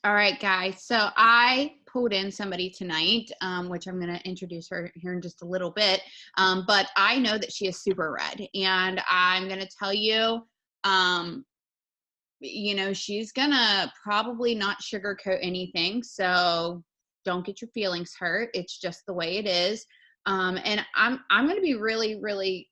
All right, guys. So I pulled in somebody tonight, which I'm going to introduce her here in just a little bit. But I know that she is super red, and I'm going to tell you, um, she's going to probably not sugarcoat anything. So don't get your feelings hurt. It's just the way it is. And I'm going to be really, really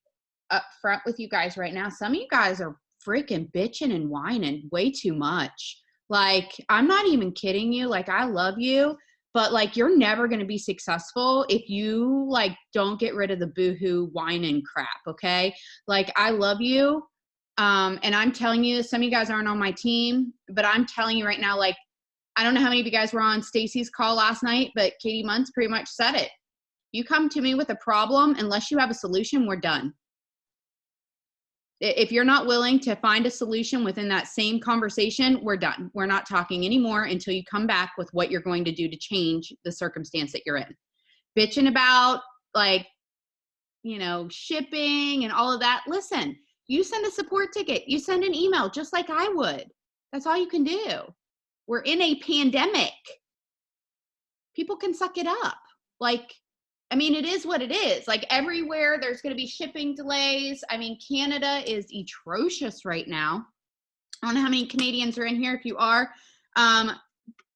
upfront with you guys right now. Some of you guys are freaking bitching and whining way too much. Like, I'm not even kidding you. Like, I love you, but like, you're never going to be successful if you like don't get rid of the boohoo whining crap. Okay. Like, I love you. And I'm telling you, some of you guys aren't on my team, but I'm telling you right now, like, I don't know how many of you guys were on Stacy's call last night, but Katie Muntz pretty much said it. You come to me with a problem, unless you have a solution, we're done. If you're not willing to find a solution within that same conversation, we're done. We're not talking anymore until you come back with what you're going to do to change the circumstance that you're in. Bitching about like, shipping and all of that. Listen, you send a support ticket, you send an email just like I would. That's all you can do. We're in a pandemic. People can suck it up. Like, I mean, it is what it is. Like, everywhere there's going to be shipping delays. I mean, Canada is atrocious right now. I don't know how many Canadians are in here. If you are,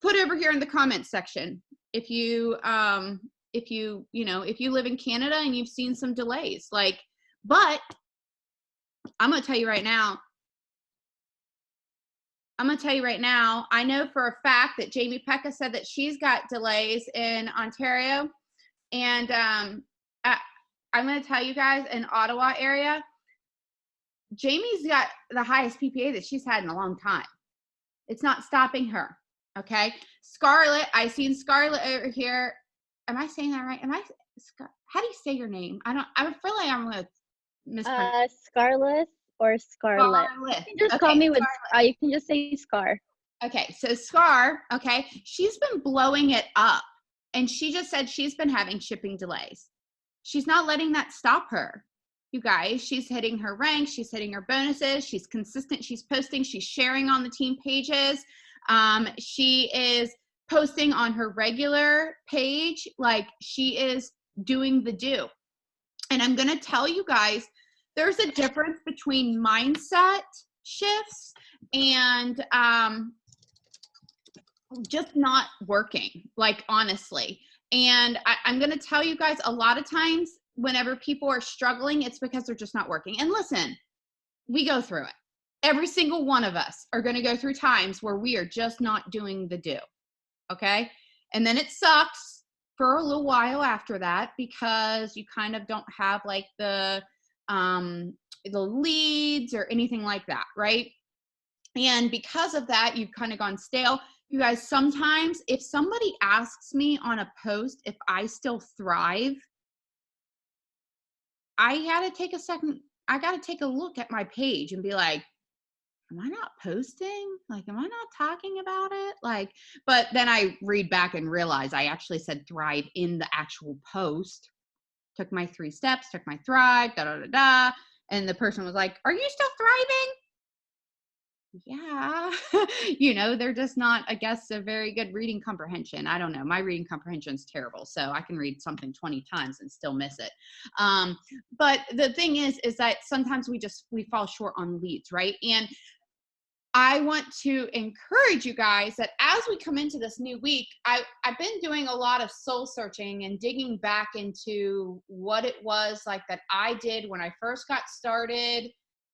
put over here in the comments section. If you live in Canada and you've seen some delays, but I'm going to tell you right now, I know for a fact that Jamie Pecca said that she's got delays in Ontario. And I'm going to tell you guys, in Ottawa area, Jamie's got the highest PPA that she's had in a long time. It's not stopping her. Okay. Scarlett, I seen Scarlett over here. Am I saying that right? How do you say your name? I feel like I'm going to mispronounce. Scarlett or Scarlett. Scarlett. You can just call me with, you can just say Scar. Okay. So Scar, okay. She's been blowing it up. And she just said she's been having shipping delays. She's not letting that stop her. You guys, she's hitting her ranks. She's hitting her bonuses. She's consistent. She's posting. She's sharing on the team pages. She is posting on her regular page. Like, she is doing the do. And I'm going to tell you guys, there's a difference between mindset shifts and just not working, like, honestly. And I'm going to tell you guys, a lot of times whenever people are struggling, it's because they're just not working. And listen, we go through it. Every single one of us are going to go through times where we are just not doing the do. Okay. And then it sucks for a little while after that, because you kind of don't have like the leads or anything like that. Right. And because of that, you've kind of gone stale. You guys, sometimes if somebody asks me on a post if I still thrive, I got to take a second. I got to take a look at my page and be like, am I not posting? Like, am I not talking about it? Like, but then I read back and realize I actually said thrive in the actual post. Took my 3 steps, took my thrive, da da da da. And the person was like, are you still thriving? Yeah. They're just not, I guess, a very good reading comprehension. I don't know. My reading comprehension is terrible. So I can read something 20 times and still miss it. But the thing is that sometimes we fall short on leads, right? And I want to encourage you guys that as we come into this new week, I've been doing a lot of soul searching and digging back into what it was like that I did when I first got started.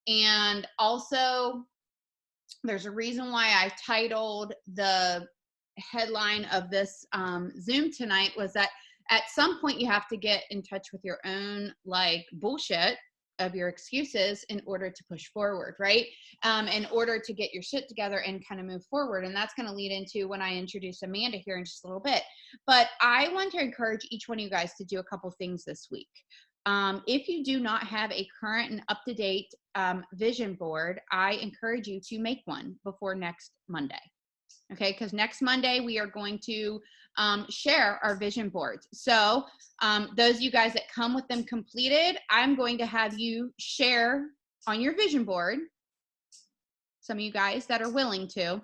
And also, there's a reason why I titled the headline of this Zoom tonight was that at some point you have to get in touch with your own like bullshit of your excuses in order to push forward, right? In order to get your shit together and kind of move forward. And that's going to lead into when I introduce Amanda here in just a little bit. But I want to encourage each one of you guys to do a couple things this week. If you do not have a current and up-to-date vision board, I encourage you to make one before next Monday. Okay, because next Monday we are going to share our vision boards. So those of you guys that come with them completed, I'm going to have you share on your vision board, some of you guys that are willing to,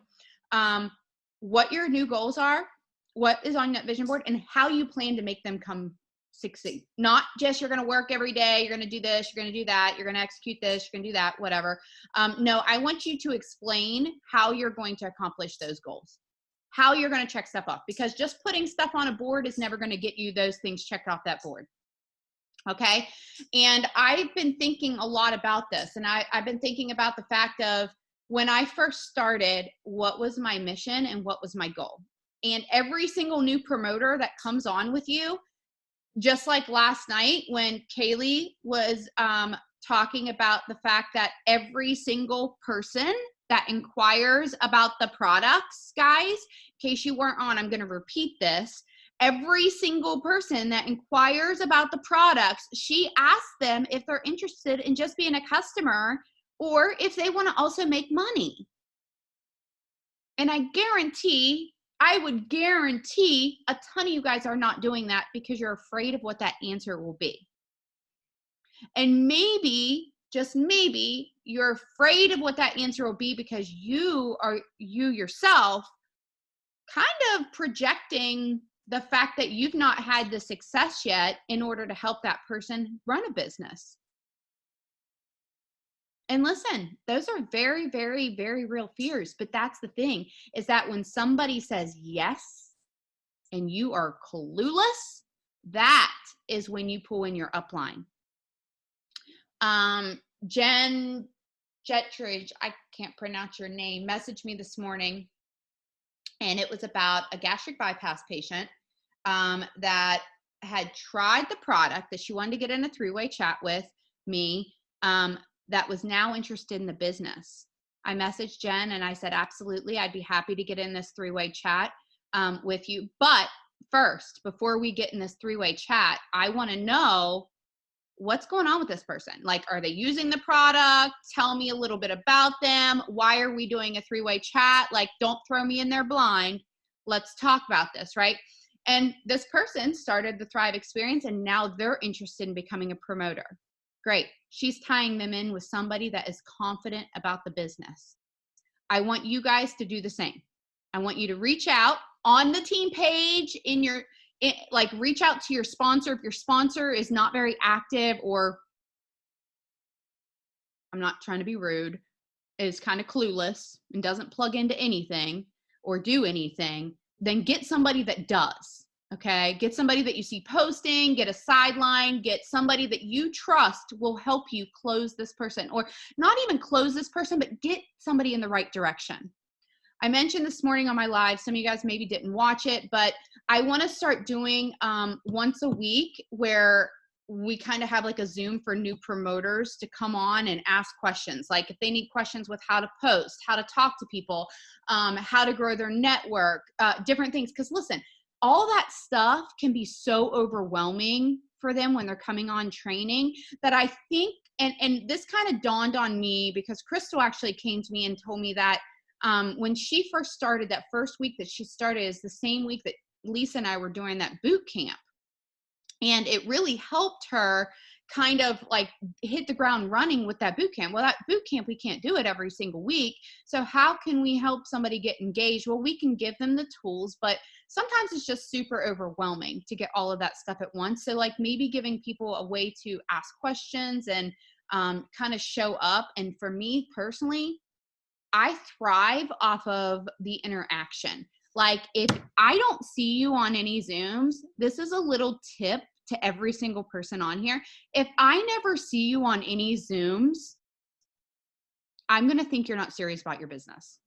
what your new goals are, what is on that vision board, and how you plan to make them come succeed. Not just you're going to work every day, you're going to do this, you're going to do that, you're going to execute this, you're going to do that, whatever. No, I want you to explain how you're going to accomplish those goals, how you're going to check stuff off, because just putting stuff on a board is never going to get you those things checked off that board. Okay. And I've been thinking a lot about this, and I've been thinking about the fact of when I first started, what was my mission and what was my goal? And every single new promoter that comes on with you, just like last night when Kaylee was talking about the fact that every single person that inquires about the products, guys, in case you weren't on, I'm going to repeat this. Every single person that inquires about the products, she asks them if they're interested in just being a customer or if they want to also make money. And I would guarantee a ton of you guys are not doing that because you're afraid of what that answer will be. And maybe, just maybe, you're afraid of what that answer will be because you yourself kind of projecting the fact that you've not had the success yet in order to help that person run a business. And listen, those are very, very, very real fears. But that's the thing, is that when somebody says yes and you are clueless, that is when you pull in your upline. Jen Jetridge, I can't pronounce your name, messaged me this morning, and it was about a gastric bypass patient that had tried the product that she wanted to get in a 3-way chat with me, that was now interested in the business. I messaged Jen and I said, absolutely, I'd be happy to get in this 3-way chat with you. But first, before we get in this 3-way chat, I want to know what's going on with this person. Like, are they using the product? Tell me a little bit about them. Why are we doing a 3-way chat? Like, don't throw me in there blind. Let's talk about this, right? And this person started the Thrive Experience, and now they're interested in becoming a promoter. Great. She's tying them in with somebody that is confident about the business. I want you guys to do the same. I want you to reach out on the team page reach out to your sponsor. If your sponsor is not very active, or I'm not trying to be rude, is kind of clueless and doesn't plug into anything or do anything, then get somebody that does. Okay. Get somebody that you see posting, get a sideline, get somebody that you trust will help you close this person, or not even close this person, but get somebody in the right direction. I mentioned this morning on my live, some of you guys maybe didn't watch it, but I want to start doing once a week where we kind of have like a Zoom for new promoters to come on and ask questions. Like if they need questions with how to post, how to talk to people, how to grow their network, different things. Because listen, all that stuff can be so overwhelming for them when they're coming on training that I think, and this kind of dawned on me because Crystal actually came to me and told me that when she first started, that first week that she started is the same week that Lisa and I were doing that boot camp. And it really helped her kind of like hit the ground running with that boot camp. Well, that boot camp, we can't do it every single week. So how can we help somebody get engaged? Well, we can give them the tools, but sometimes it's just super overwhelming to get all of that stuff at once. So like maybe giving people a way to ask questions and kind of show up. And for me personally, I thrive off of the interaction. Like if I don't see you on any Zooms, this is a little tip to every single person on here. If I never see you on any Zooms, I'm going to think you're not serious about your business.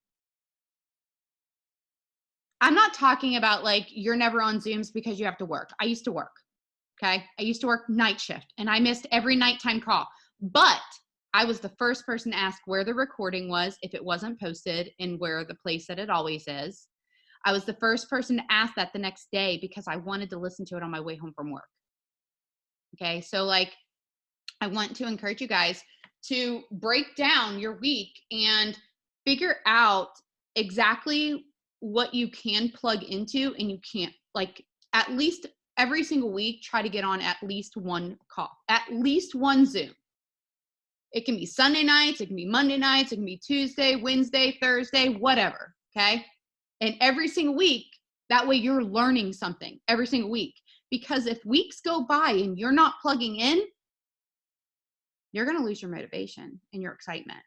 I'm not talking about like you're never on Zooms because you have to work. I used to work. Okay. I used to work night shift and I missed every nighttime call, but I was the first person to ask where the recording was if it wasn't posted and where the place that it always is. I was the first person to ask that the next day because I wanted to listen to it on my way home from work. Okay. So like, I want to encourage you guys to break down your week and figure out exactly what you can plug into and you can't. Like at least every single week, try to get on at least one call, at least one Zoom. It can be Sunday nights, it can be Monday nights, it can be Tuesday, Wednesday, Thursday, whatever, okay? And every single week, that way you're learning something every single week. Because if weeks go by and you're not plugging in, you're going to lose your motivation and your excitement.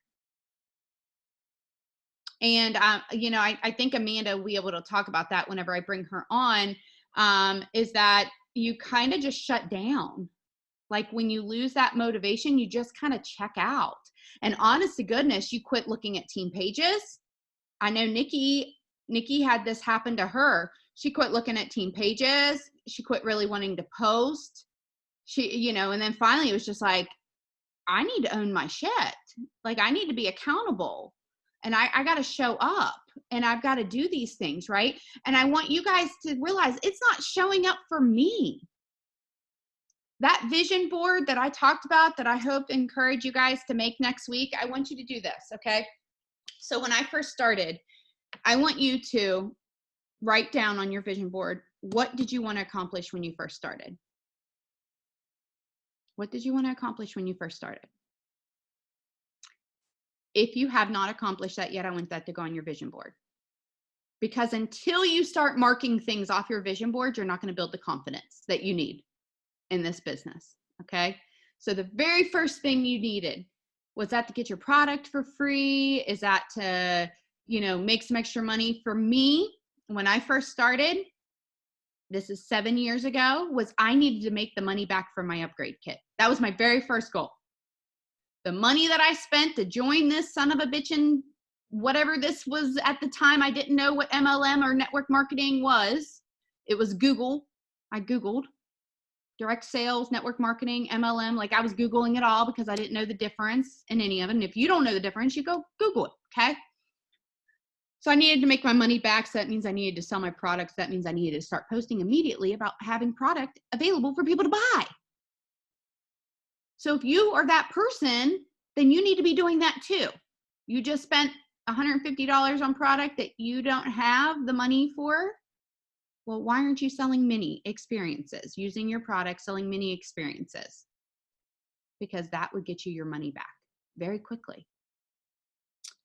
And, I think Amanda will be able to talk about that whenever I bring her on, is that you kind of just shut down. Like when you lose that motivation, you just kind of check out. And honest to goodness, you quit looking at team pages. I know Nikki had this happen to her. She quit looking at team pages. She quit really wanting to post. And then finally it was just like, I need to own my shit. Like I need to be accountable and I got to show up and I've got to do these things. Right. And I want you guys to realize it's not showing up for me. That vision board that I talked about that I hope to encourage you guys to make next week, I want you to do this. Okay. So when I first started, I want you to write down on your vision board, what did you want to accomplish when you first started? What did you want to accomplish when you first started? If you have not accomplished that yet, I want that to go on your vision board. Because until you start marking things off your vision board, you're not going to build the confidence that you need in this business. Okay. So the very first thing you needed, was that to get your product for free? Is that to, make some extra money? For me, when I first started, this is 7 years ago, was I needed to make the money back from my upgrade kit. That was my very first goal. The money that I spent to join this son of a bitchin', whatever this was at the time, I didn't know what MLM or network marketing was. It was Google. I Googled direct sales, network marketing, MLM. Like I was Googling it all because I didn't know the difference in any of it. And if you don't know the difference, you go Google it. Okay. So I needed to make my money back. So that means I needed to sell my products. That means I needed to start posting immediately about having product available for people to buy. So if you are that person, then you need to be doing that too. You just spent $150 on product that you don't have the money for. Well, why aren't you selling mini experiences, using your product, selling mini experiences? Because that would get you your money back very quickly.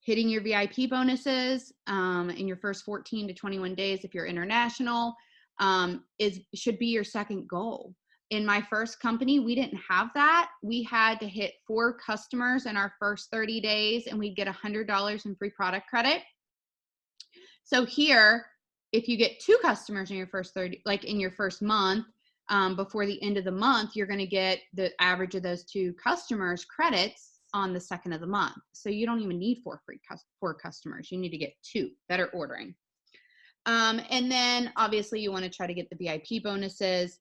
Hitting your VIP bonuses in your first 14 to 21 days, if you're international, should be your second goal. In my first company, we didn't have that. We had to hit 4 customers in our first 30 days and we'd get $100 in free product credit. So here, if you get 2 customers in your first 30, like in your first month, before the end of the month, you're going to get the average of those 2 customers credits on the second of the month. So you don't even need 4 customers. You need to get 2 that are ordering. And then obviously you want to try to get the VIP bonuses.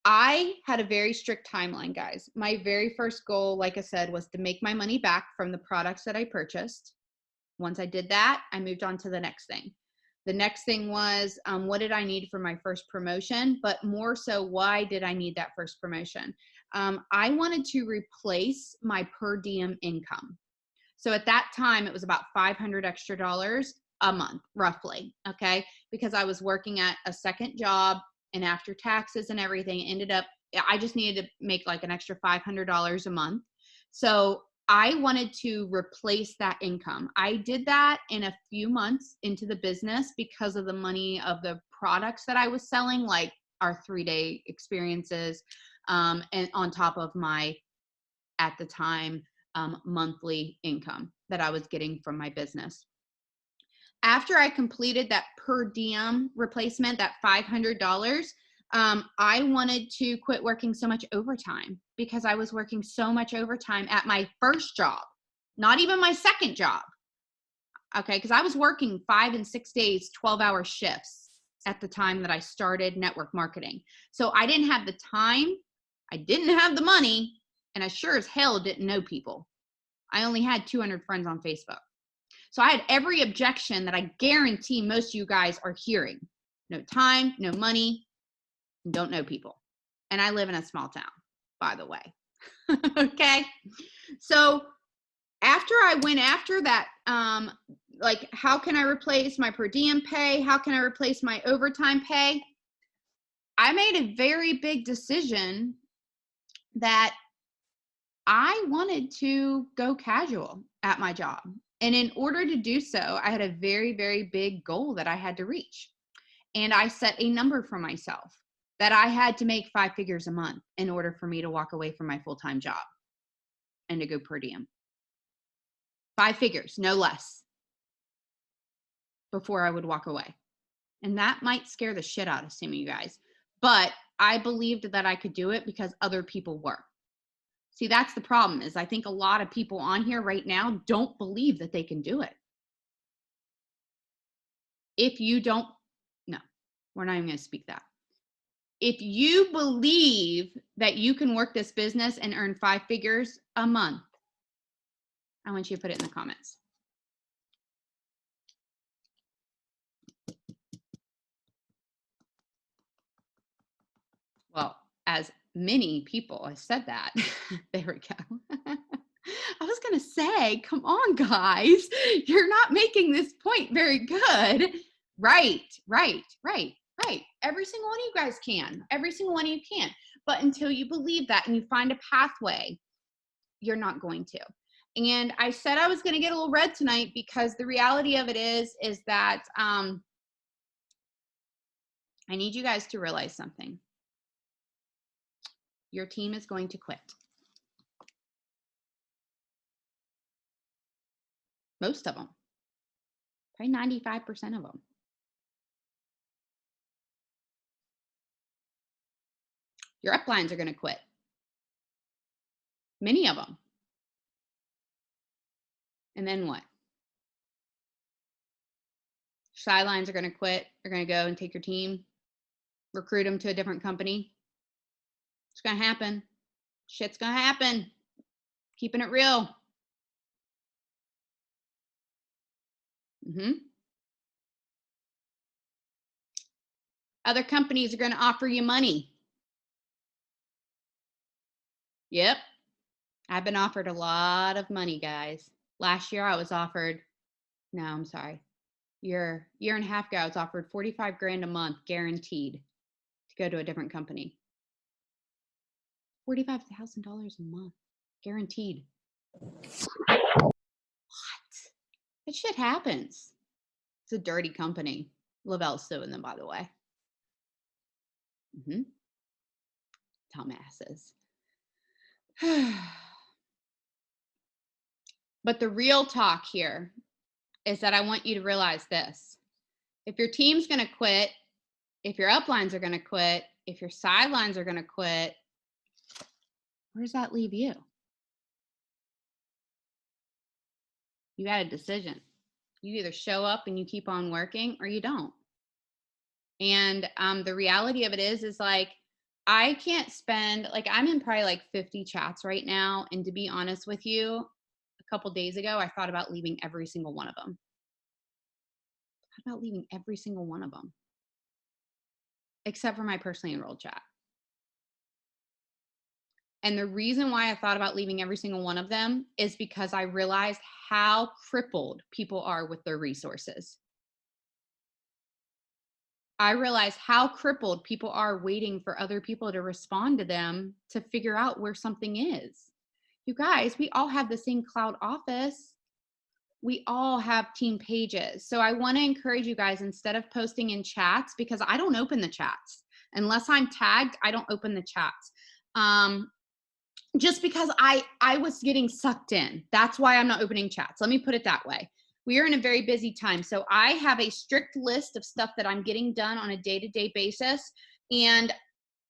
I had a very strict timeline, guys. My very first goal, like I said, was to make my money back from the products that I purchased. Once I did that, I moved on to the next thing. The next thing was, what did I need for my first promotion? But more so, why did I need that first promotion? I wanted to replace my per diem income. So at that time, it was about $500 extra a month, roughly, okay? Because I was working at a second job, and after taxes and everything, I just needed to make like an extra $500 a month. So I wanted to replace that income. I did that in a few months into the business because of the money of the products that I was selling, like our 3-day experiences, and on top of my, at the time, monthly income that I was getting from my business. After I completed that per diem replacement, that $500, I wanted to quit working so much overtime because I was working so much overtime at my first job, not even my second job. Okay. Because I was working 5 and 6 days, 12-hour shifts at the time that I started network marketing. So I didn't have the time. I didn't have the money. And I sure as hell didn't know people. I only had 200 friends on Facebook. So I had every objection that I guarantee most of you guys are hearing. No time, no money, don't know people. And I live in a small town, by the way. Okay. So after I went after that, like, how can I replace my per diem pay? How can I replace my overtime pay? I made a very big decision that I wanted to go casual at my job. And in order to do so, I had a very, very big goal that I had to reach. And I set a number for myself that I had to make 5 figures a month in order for me to walk away from my full-time job and to go per diem. 5 figures, no less, before I would walk away. And that might scare the shit out of some of you guys. But I believed that I could do it because other people were. See, that's the problem, is I think a lot of people on here right now don't believe that they can do it. If you don't, no, we're not even going to speak that. If you believe that you can work this business and earn 5 figures a month, I want you to put it in the comments. Well, as many people have said that, there we go. I was going to say, come on, guys, you're not making this point very good. Right. Every single one of you guys can. Every single one of you can. But until you believe that and you find a pathway, you're not going to. And I said I was going to get a little red tonight because the reality of it is that I need you guys to realize something. Your team is going to quit. Most of them. Probably 95% of them. Your uplines are going to quit. Many of them. And then what? Sidelines are going to quit. They're going to go and take your team, recruit them to a different company. It's going to happen. Shit's going to happen. Keeping it real. Other companies are going to offer you money. Yep. I've been offered a lot of money, guys. Last year I was offered, no, I'm sorry. Year and a half ago, I was offered 45 grand a month guaranteed to go to a different company. $45,000 a month guaranteed. What? That shit happens. It's a dirty company. Lavelle's suing them, by the way. Dumbasses. But the real talk here is that I want you to realize this. If your team's going to quit, if your uplines are going to quit, if your sidelines are going to quit, where does that leave you? You got a decision. You either show up and you keep on working or you don't. And the reality of it is like, I can't spend, like, I'm in probably like 50 chats right now. And to be honest with you, a couple days ago, I thought about leaving every single one of them. Except for my personally enrolled chat. And the reason why I thought about leaving every single one of them is because I realized how crippled people are with their resources. I realized how crippled people are waiting for other people to respond to them to figure out where something is. You guys, we all have the same cloud office. We all have team pages. So I want to encourage you guys, instead of posting in chats, because I don't open the chats. Unless I'm tagged, I don't open the chats. Just because I was getting sucked in. That's why I'm not opening chats. Let me put it that way. We are in a very busy time. So I have a strict list of stuff that I'm getting done on a day-to-day basis. And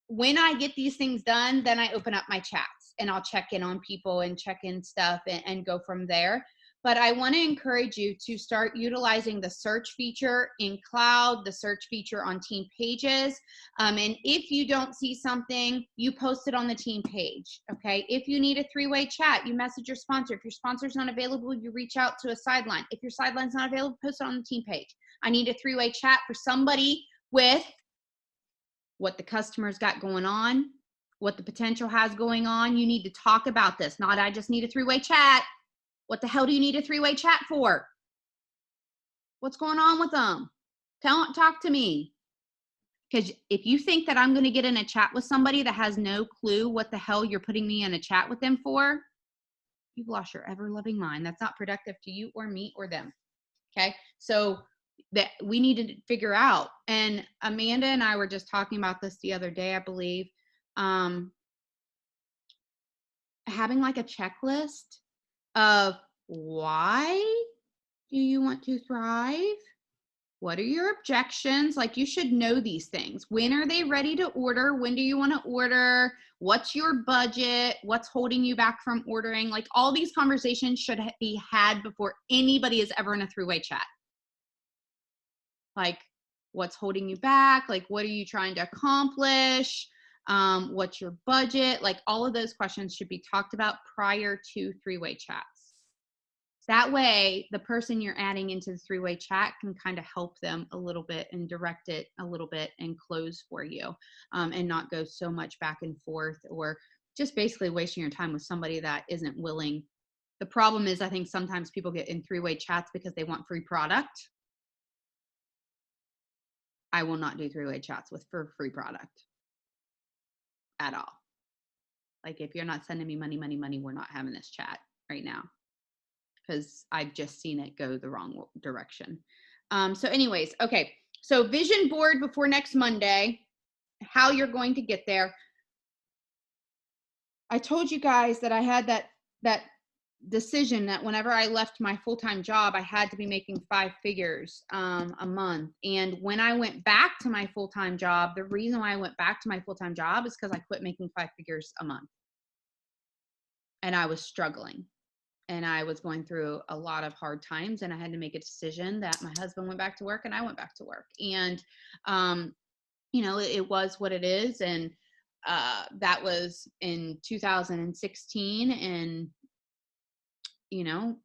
when I get these things done, then I open up my chats and I'll check in on people and check in stuff and go from there. But I want to encourage you to start utilizing the search feature in cloud, the search feature on team pages. And if you don't see something, you post it on the team page, okay? If you need a 3-way chat, you message your sponsor. If your sponsor's not available, you reach out to a sideline. If your sideline's not available, post it on the team page. I need a 3-way chat for somebody with what the customer's got going on, what the potential has going on. You need to talk about this, not I just need a 3-way chat. What the hell do you need a 3-way chat for? What's going on with them? Talk to me. Because if you think that I'm going to get in a chat with somebody that has no clue what the hell you're putting me in a chat with them for, you've lost your ever loving mind. That's not productive to you or me or them. Okay. So that we need to figure out. And Amanda and I were just talking about this the other day, I believe. Having like a checklist of why do you want to thrive? What are your objections? Like, you should know these things. When are they ready to order? When do you want to order? What's your budget? What's holding you back from ordering? Like, all these conversations should be had before anybody is ever in a three-way chat. Like, what's holding you back? Like, what are you trying to accomplish? What's your budget? Like, all of those questions should be talked about prior to three-way chats. That way, the person you're adding into the three-way chat can kind of help them a little bit and direct it a little bit and close for you, and not go so much back and forth, or just basically wasting your time with somebody that isn't willing. The problem is, I think sometimes people get in three-way chats because they want free product. I will not do three-way chats for free product at all. Like, if you're not sending me money, we're not having this chat right now, because I've just seen it go the wrong direction. So anyways, okay. So vision board before next Monday, how you're going to get there. I told you guys that I had that decision that whenever I left my full-time job, I had to be making 5 figures a month. And when I went back to my full-time job, the reason why I went back to my full-time job is because I quit making 5 figures a month. And I was struggling. And I was going through a lot of hard times, and I had to make a decision that my husband went back to work and I went back to work. And, it was what it is. And that was in 2016. And,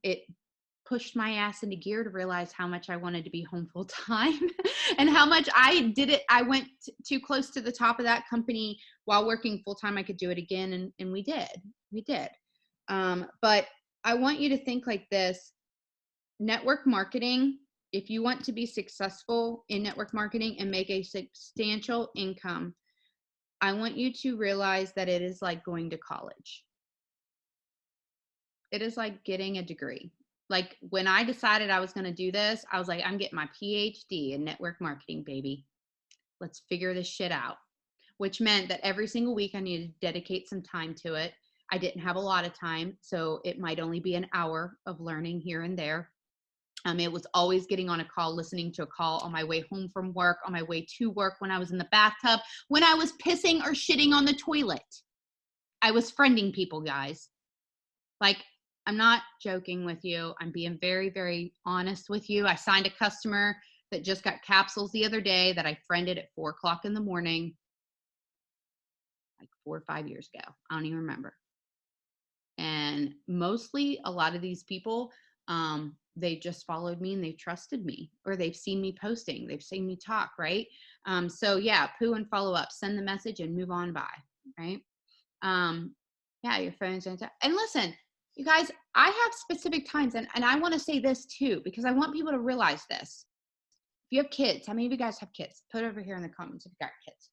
it pushed my ass into gear to realize how much I wanted to be home full time and how much I did it. I went too close to the top of that company while working full time. I could do it again. And we did. But I want you to think like this: network marketing, if you want to be successful in network marketing and make a substantial income, I want you to realize that it is like going to college. It is like getting a degree. Like, when I decided I was going to do this, I was like, I'm getting my PhD in network marketing, baby. Let's figure this shit out. Which meant that every single week I needed to dedicate some time to it. I didn't have a lot of time, so it might only be an hour of learning here and there. It was always getting on a call, listening to a call on my way home from work, on my way to work, when I was in the bathtub, when I was pissing or shitting on the toilet. I was friending people, guys. Like, I'm not joking with you. I'm being very, very honest with you. I signed a customer that just got capsules the other day that I friended at 4:00 in the morning, like 4 or 5 years ago. I don't even remember. And mostly a lot of these people, they just followed me and they trusted me, or they've seen me posting, they've seen me talk, right? So yeah, poo and follow up, send the message and move on by, right? Yeah, your phone's on. And listen, you guys, I have specific times, and I want to say this too, because I want people to realize this. If you have kids, how many of you guys have kids? Put it over here in the comments if you got kids.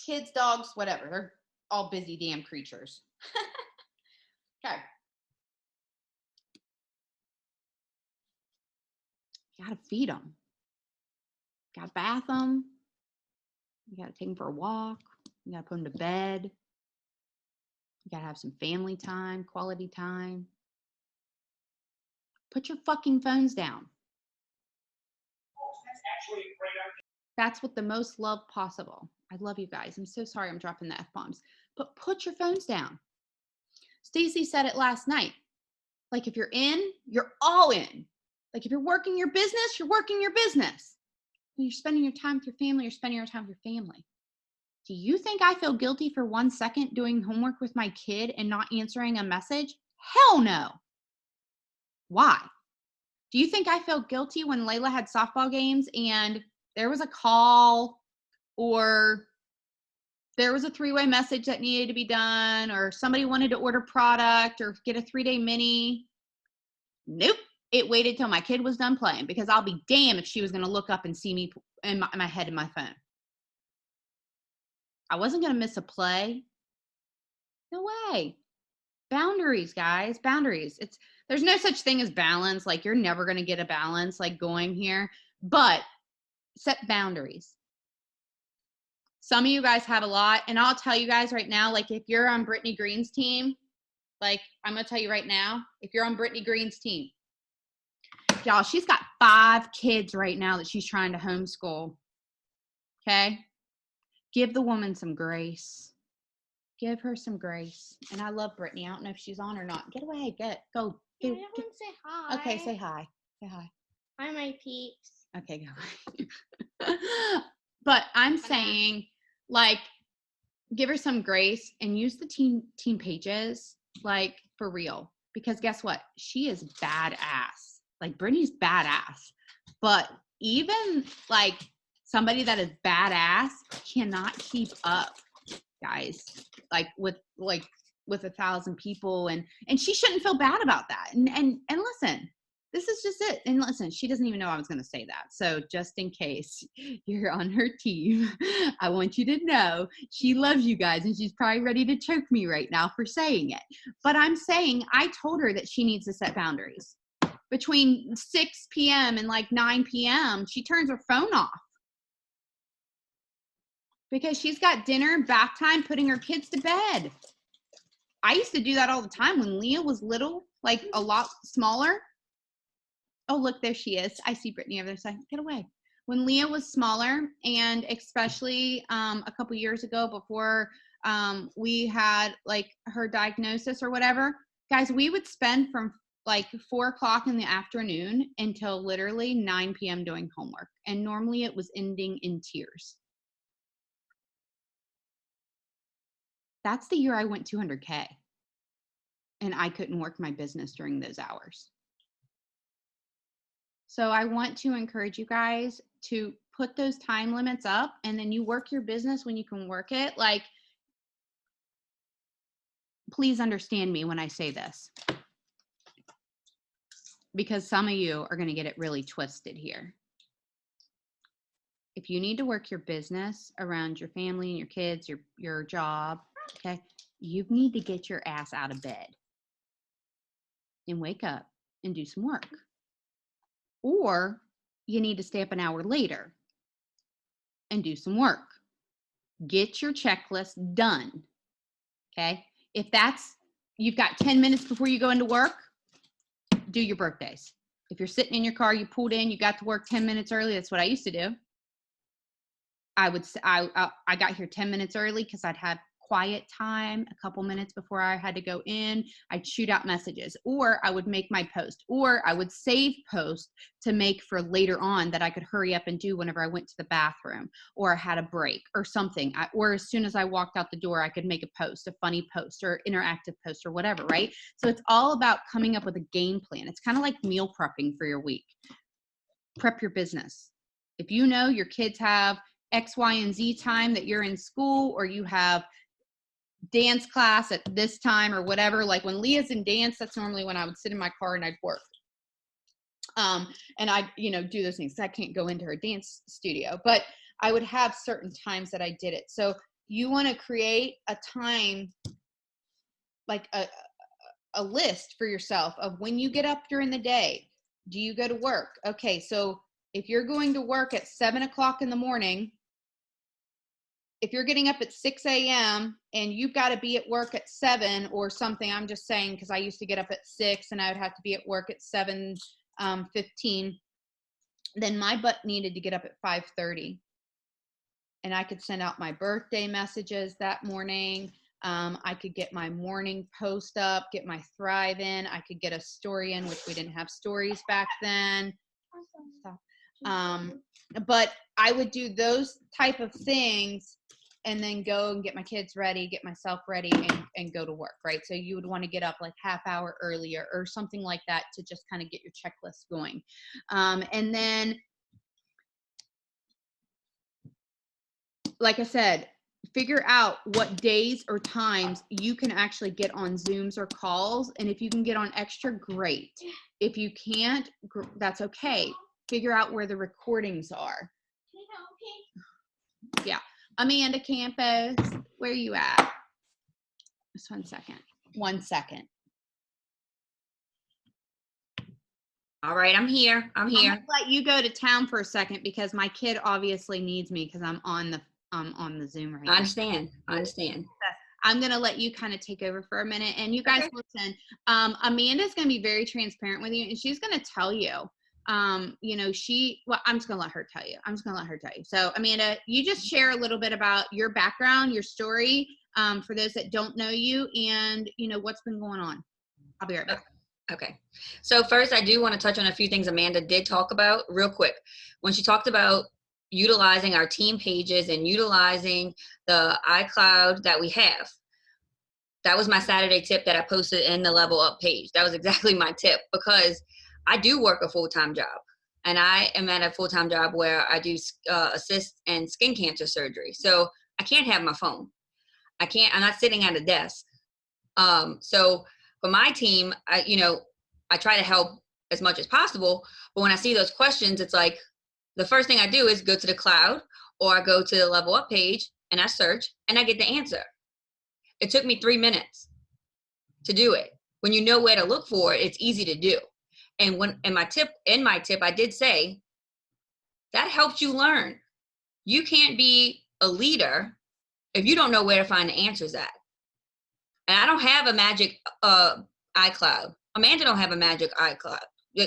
Kids, dogs, whatever. They're all busy damn creatures. Okay. You gotta feed them. You gotta bath them. You gotta take them for a walk. You gotta put them to bed. You gotta have some family time, quality time. Put your fucking phones down. That's what the most love possible. I love you guys. I'm so sorry I'm dropping the F-bombs. But put your phones down. Stacy said it last night. Like, if you're in, you're all in. Like, if you're working your business, you're working your business. When you're spending your time with your family, you're spending your time with your family. Do you think I feel guilty for 1 second doing homework with my kid and not answering a message? Hell no. Why? Do you think I felt guilty when Layla had softball games and there was a call, or there was a 3-way message that needed to be done, or somebody wanted to order product or get a 3-day mini? Nope. It waited till my kid was done playing, because I'll be damned if she was going to look up and see me in my head in my phone. I wasn't going to miss a play. No way. Boundaries, guys, boundaries. There's no such thing as balance. Like, you're never going to get a balance like going here, but set boundaries. Some of you guys have a lot, and I'll tell you guys right now, like, if you're on Brittany Green's team, like, I'm going to tell you right now, if you're on Brittany Green's team, y'all, she's got 5 kids right now that she's trying to homeschool. Okay? Give the woman some grace. Give her some grace. And I love Brittany. I don't know if she's on or not. Get away. Go. I want to say hi. Okay, say hi. Say hi. Hi, my peeps. Okay, go. But I'm saying, like, give her some grace and use the team pages, like, for real. Because guess what? She is badass. Like, Brittany's badass. But even, like, somebody that is badass cannot keep up, guys, like, with 1,000 people. And she shouldn't feel bad about that. And listen, this is just it. And listen, she doesn't even know I was going to say that. So just in case you're on her team, I want you to know she loves you guys, and she's probably ready to choke me right now for saying it. But I'm saying, I told her that she needs to set boundaries. Between 6 p.m. and like 9 p.m., she turns her phone off. Because she's got dinner, bath time, putting her kids to bed. I used to do that all the time when Leah was little, like a lot smaller. Oh, look, there she is. I see Brittany over there saying, get away. When Leah was smaller, and especially a couple years ago before we had like her diagnosis or whatever, guys, we would spend from like 4 o'clock in the afternoon until literally 9 p.m. doing homework. And normally it was ending in tears. That's the year I went 200K. And I couldn't work my business during those hours. So I want to encourage you guys to put those time limits up, and then you work your business when you can work it. Like, please understand me when I say this, because some of you are going to get it really twisted here. If you need to work your business around your family and your kids, your job, okay, you need to get your ass out of bed and wake up and do some work. Or you need to stay up an hour later and do some work. Get your checklist done. Okay? If you've got 10 minutes before you go into work, do your birthdays. If you're sitting in your car, you pulled in, you got to work 10 minutes early. That's what I used to do. I got here 10 minutes early because I'd had quiet time a couple minutes before I had to go in. I'd shoot out messages, or I would make my post, or I would save posts to make for later on that I could hurry up and do whenever I went to the bathroom or I had a break or something. Or as soon as I walked out the door, I could make a post, a funny post or interactive post or whatever, right? So it's all about coming up with a game plan. It's kind of like meal prepping for your week. Prep your business. If you know your kids have X, Y, and Z time that you're in school, or you have dance class at this time or whatever, like when Leah's in dance, that's normally when I would sit in my car and I'd work. And I'd, do those things. I can't go into her dance studio, but I would have certain times that I did it. So you want to create a time, like a list for yourself of when you get up during the day. Do you go to work? Okay, so if you're going to work at 7 o'clock in the morning, if you're getting up at 6 a.m. and you've got to be at work at 7 or something, I'm just saying, because I used to get up at 6 and I would have to be at work at 7:15, then my butt needed to get up at 5:30. And I could send out my birthday messages that morning. I could get my morning post up, get my Thrive in. I could get a story in, which we didn't have stories back then. But I would do those type of things and then go and get my kids ready, get myself ready, and go to work, right? So you would want to get up like half hour earlier or something like that to just kind of get your checklist going. And then, like I said, figure out what days or times you can actually get on Zooms or calls. And if you can get on extra, great. If you can't, that's okay. Figure out where the recordings are. Yeah. Amanda Campos, where are you at? Just 1 second. 1 second. All right, I'm here. I'm here. I'm gonna let you go to town for a second because my kid obviously needs me because I'm on the Zoom right now. I understand. I'm gonna let you kind of take over for a minute, and you guys listen. Amanda's gonna be very transparent with you, and she's gonna tell you. I'm just gonna let her tell you. So, Amanda, you just share a little bit about your background, your story, for those that don't know you, and what's been going on. I'll be right back. Okay. So first, I do want to touch on a few things Amanda did talk about real quick. When she talked about utilizing our team pages and utilizing the iCloud that we have, that was my Saturday tip that I posted in the Level Up page. That was exactly my tip, because I do work a full-time job, and I am at a full-time job where I do assist in skin cancer surgery. So I can't have my phone. I'm not sitting at a desk. So for my team, I try to help as much as possible. But when I see those questions, it's like the first thing I do is go to the cloud, or I go to the Level Up page and I search and I get the answer. It took me 3 minutes to do it. When you know where to look for it, it's easy to do. And in my tip, I did say that helps you learn. You can't be a leader if you don't know where to find the answers at. And I don't have a magic iCloud. Amanda don't have a magic iCloud.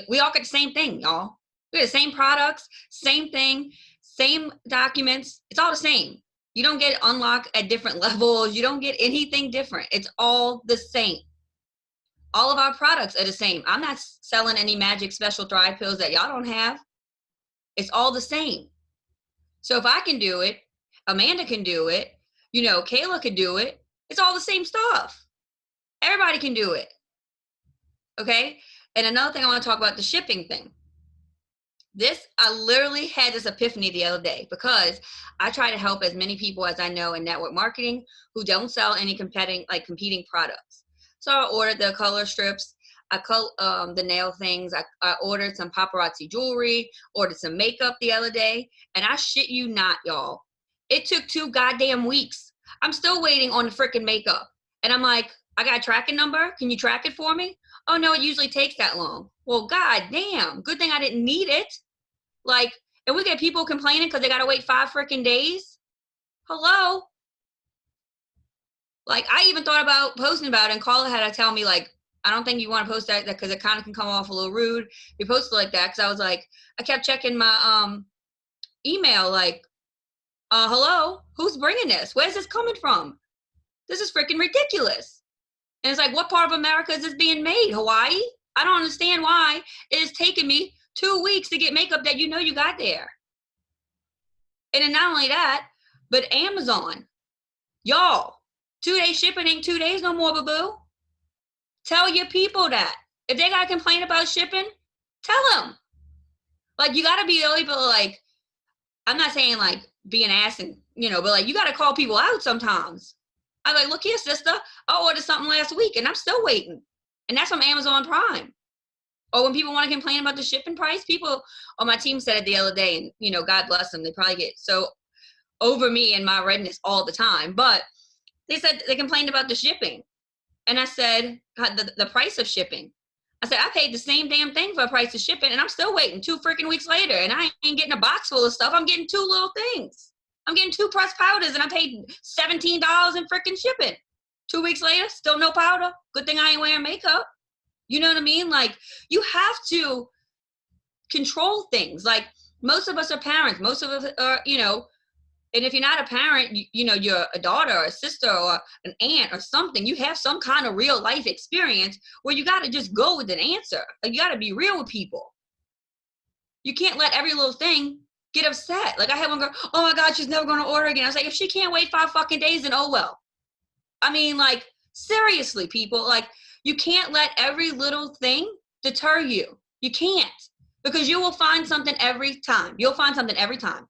We all get the same thing, y'all. We get the same products, same thing, same documents. It's all the same. You don't get unlocked at different levels. You don't get anything different. It's all the same. All of our products are the same. I'm not selling any magic special thrive pills that y'all don't have. It's all the same. So if I can do it, Amanda can do it, Kayla can do it. It's all the same stuff. Everybody can do it. Okay? And another thing I want to talk about, the shipping thing. I literally had this epiphany the other day, because I try to help as many people as I know in network marketing who don't sell any competing products. So I ordered the color strips. I cut the nail things. I ordered some paparazzi jewelry, ordered some makeup the other day. And I shit you not, y'all. It took 2 goddamn weeks. I'm still waiting on the freaking makeup. And I'm like, I got a tracking number. Can you track it for me? Oh, no, it usually takes that long. Well, goddamn. Good thing I didn't need it. And we get people complaining because they got to wait 5 freaking days. Hello? I even thought about posting about it, and Carla had to tell me, I don't think you want to post that because it kind of can come off a little rude. You post it like that, because I was like, I kept checking my email, hello? Who's bringing this? Where's this coming from? This is freaking ridiculous. And it's like, what part of America is this being made? Hawaii? I don't understand why it is taking me 2 weeks to get makeup that you got there. And then not only that, but Amazon. Y'all, 2-day shipping ain't 2 days no more, boo-boo. Tell your people that. If they got to complain about shipping, tell them. You got to be able to, I'm not saying, be an ass and, but, you got to call people out sometimes. I'm like, look here, sister. I ordered something last week, and I'm still waiting. And that's from Amazon Prime. Or when people want to complain about the shipping price, people on my team said it the other day, and, God bless them. They probably get so over me and my redness all the time. But they said they complained about the shipping. And I said, the price of shipping. I said, I paid the same damn thing for a price of shipping, and I'm still waiting 2 freaking weeks later. And I ain't getting a box full of stuff. I'm getting 2 little things. I'm getting 2 pressed powders, and I paid $17 in freaking shipping. 2 weeks later, still no powder. Good thing I ain't wearing makeup. You know what I mean? You have to control things. Most of us are parents. Most of us are, and if you're not a parent, you're a daughter or a sister or an aunt or something. You have some kind of real life experience where you got to just go with an answer. You got to be real with people. You can't let every little thing get upset. I had one girl, oh my God, she's never going to order again. I was like, if she can't wait 5 fucking days, then oh well. I mean, seriously, people, you can't let every little thing deter you. You can't, because you will find something every time. You'll find something every time.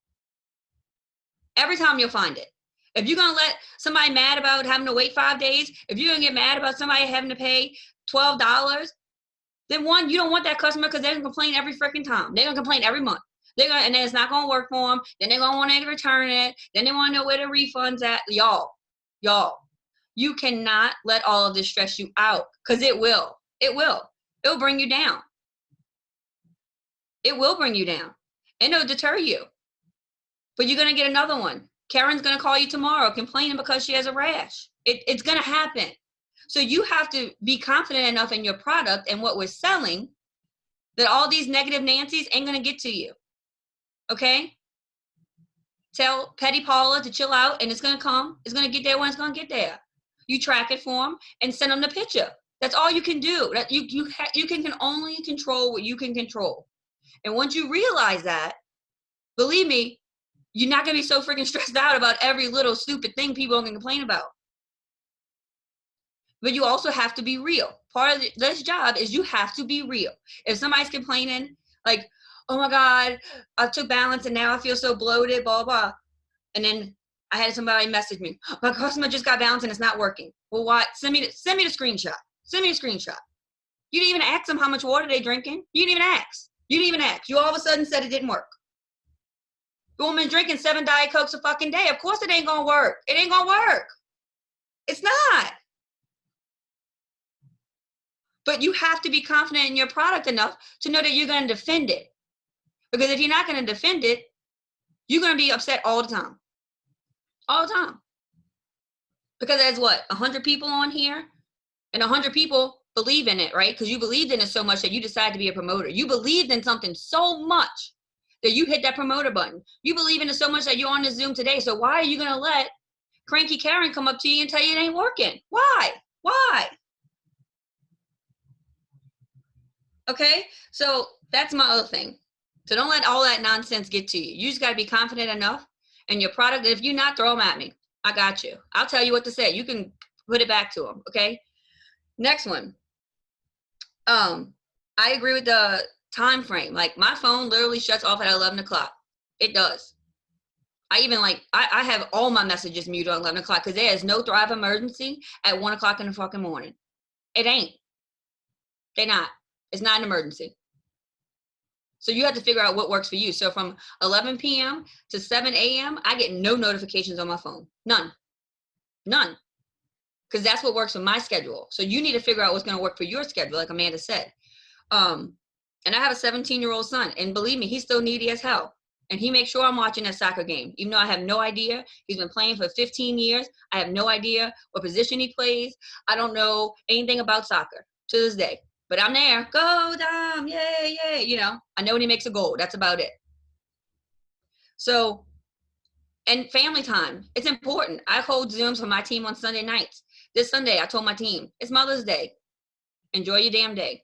Every time you'll find it. If you're going to let somebody mad about having to wait 5 days, if you're going to get mad about somebody having to pay $12, then one, you don't want that customer, because they're going to complain every freaking time. They're going to complain every month. And then it's not going to work for them. Then they're going to want to return it. Then they want to know where the refund's at. Y'all, you cannot let all of this stress you out, because it will. It'll bring you down. It will bring you down, and it'll deter you. But you're going to get another one. Karen's going to call you tomorrow complaining because she has a rash. It's going to happen. So you have to be confident enough in your product and what we're selling that all these negative Nancy's ain't going to get to you. Okay? Tell Petty Paula to chill out, and it's going to come. It's going to get there when it's going to get there. You track it for them and send them the picture. That's all you can do. That you can only control what you can control. And once you realize that, believe me, you're not going to be so freaking stressed out about every little stupid thing people are going to complain about. But you also have to be real. Part of this job is you have to be real. If somebody's complaining, like, oh my God, I took balance and now I feel so bloated, blah, blah. And then I had somebody message me, my customer just got balance and it's not working. Well, why? Send me the screenshot. Send me a screenshot. You didn't even ask them how much water they drinking. You didn't even ask. You all of a sudden said it didn't work. The woman drinking 7 Diet Cokes a fucking day. Of course it ain't going to work. It ain't going to work. It's not. But you have to be confident in your product enough to know that you're going to defend it. Because if you're not going to defend it, you're going to be upset all the time. All the time. Because there's 100 people on here, and 100 people believe in it, right? Because you believed in it so much that you decided to be a promoter. You believed in something so much that you hit that promoter button. You believe in it so much that you're on the Zoom today. So why are you going to let Cranky Karen come up to you and tell you it ain't working? Why? Okay? So that's my other thing. So don't let all that nonsense get to you. You just got to be confident enough in your product. If you're not, throw them at me. I got you. I'll tell you what to say. You can put it back to them. Okay? Next one. I agree with the time frame. Like, my phone literally shuts off at 11 o'clock. It does. I even I have all my messages muted on 11 o'clock because there is no Thrive emergency at 1 o'clock in the fucking morning. It ain't. They're not. It's not an emergency. So you have to figure out what works for you. So from 11 p.m. to 7 a.m., I get no notifications on my phone. None. Because that's what works for my schedule. So you need to figure out what's going to work for your schedule, like Amanda said. And I have a 17-year-old son, and believe me, he's still needy as hell. And he makes sure I'm watching that soccer game, even though I have no idea. He's been playing for 15 years. I have no idea what position he plays. I don't know anything about soccer to this day. But I'm there. Go, Dom. Yay, yay. You know, I know when he makes a goal. That's about it. So, and family time. It's important. I hold Zooms for my team on Sunday nights. This Sunday, I told my team, it's Mother's Day. Enjoy your damn day.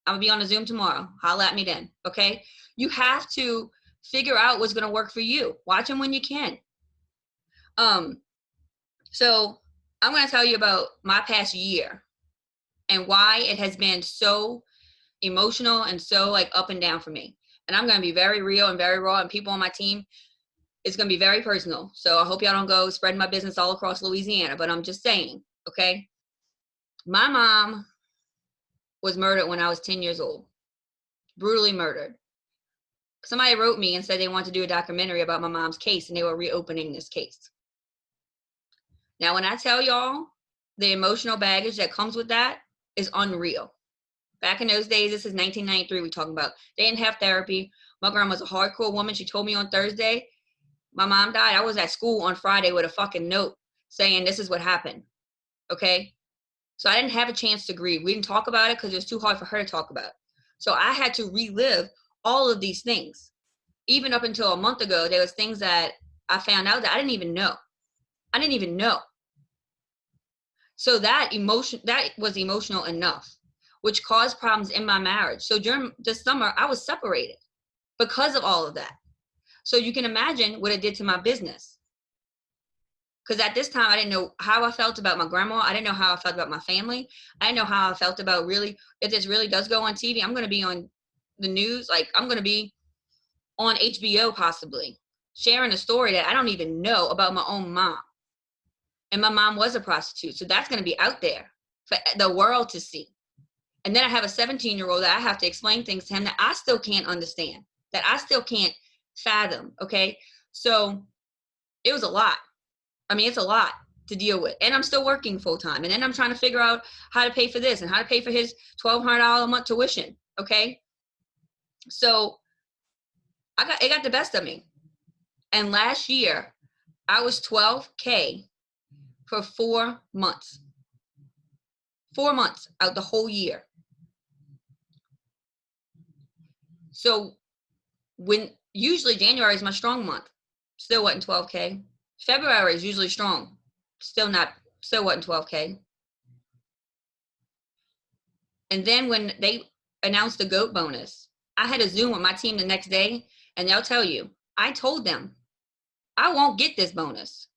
I'm going to be on a Zoom tomorrow. Holla at me then. Okay? You have to figure out what's going to work for you. Watch them when you can. So I'm going to tell you about my past year and why it has been so emotional and so up and down for me. And I'm going to be very real and very raw, and people on my team, it's going to be very personal. So I hope y'all don't go spreading my business all across Louisiana, but I'm just saying, okay? My mom was murdered when I was 10 years old. Brutally murdered. Somebody wrote me and said they wanted to do a documentary about my mom's case, and they were reopening this case. Now, when I tell y'all the emotional baggage that comes with that is unreal. Back in those days, this is 1993 we're talking about. They didn't have therapy. My grandma was a hardcore woman. She told me on Thursday, my mom died. I was at school on Friday with a fucking note saying this is what happened. Okay? So I didn't have a chance to grieve. We didn't talk about it because it was too hard for her to talk about. So I had to relive all of these things. Even up until a month ago, there was things that I found out that I didn't even know. So that was emotional enough, which caused problems in my marriage. So during this summer, I was separated because of all of that. So you can imagine what it did to my business. Because at this time, I didn't know how I felt about my grandma. I didn't know how I felt about my family. I didn't know how I felt about really, if this really does go on TV, I'm going to be on the news. I'm going to be on HBO possibly, sharing a story that I don't even know about my own mom. And my mom was a prostitute. So that's going to be out there for the world to see. And then I have a 17-year-old that I have to explain things to him that I still can't understand. that I still can't fathom. Okay. So it was a lot. I mean, it's a lot to deal with. And I'm still working full time. And then I'm trying to figure out how to pay for this and how to pay for his $1,200 a month tuition. Okay. So it got the best of me. And last year I was $12K for 4 months. 4 months out the whole year. So when usually January is my strong month, still wasn't 12K. February is usually strong, still wasn't 12K. And then when they announced the GOAT bonus, I had a Zoom with my team the next day, and they'll tell you, I told them, I won't get this bonus.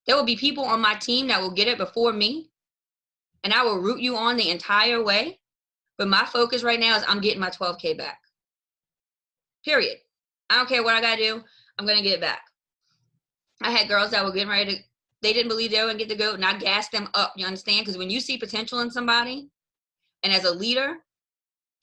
There will be people on my team that will get it before me, and I will root you on the entire way. But my focus right now is I'm getting my 12K back. Period. I don't care what I got to do. I'm going to get it back. I had girls that were getting ready to, they didn't believe they were going to get the GOAT, and I gassed them up. You understand? Because when you see potential in somebody, and as a leader,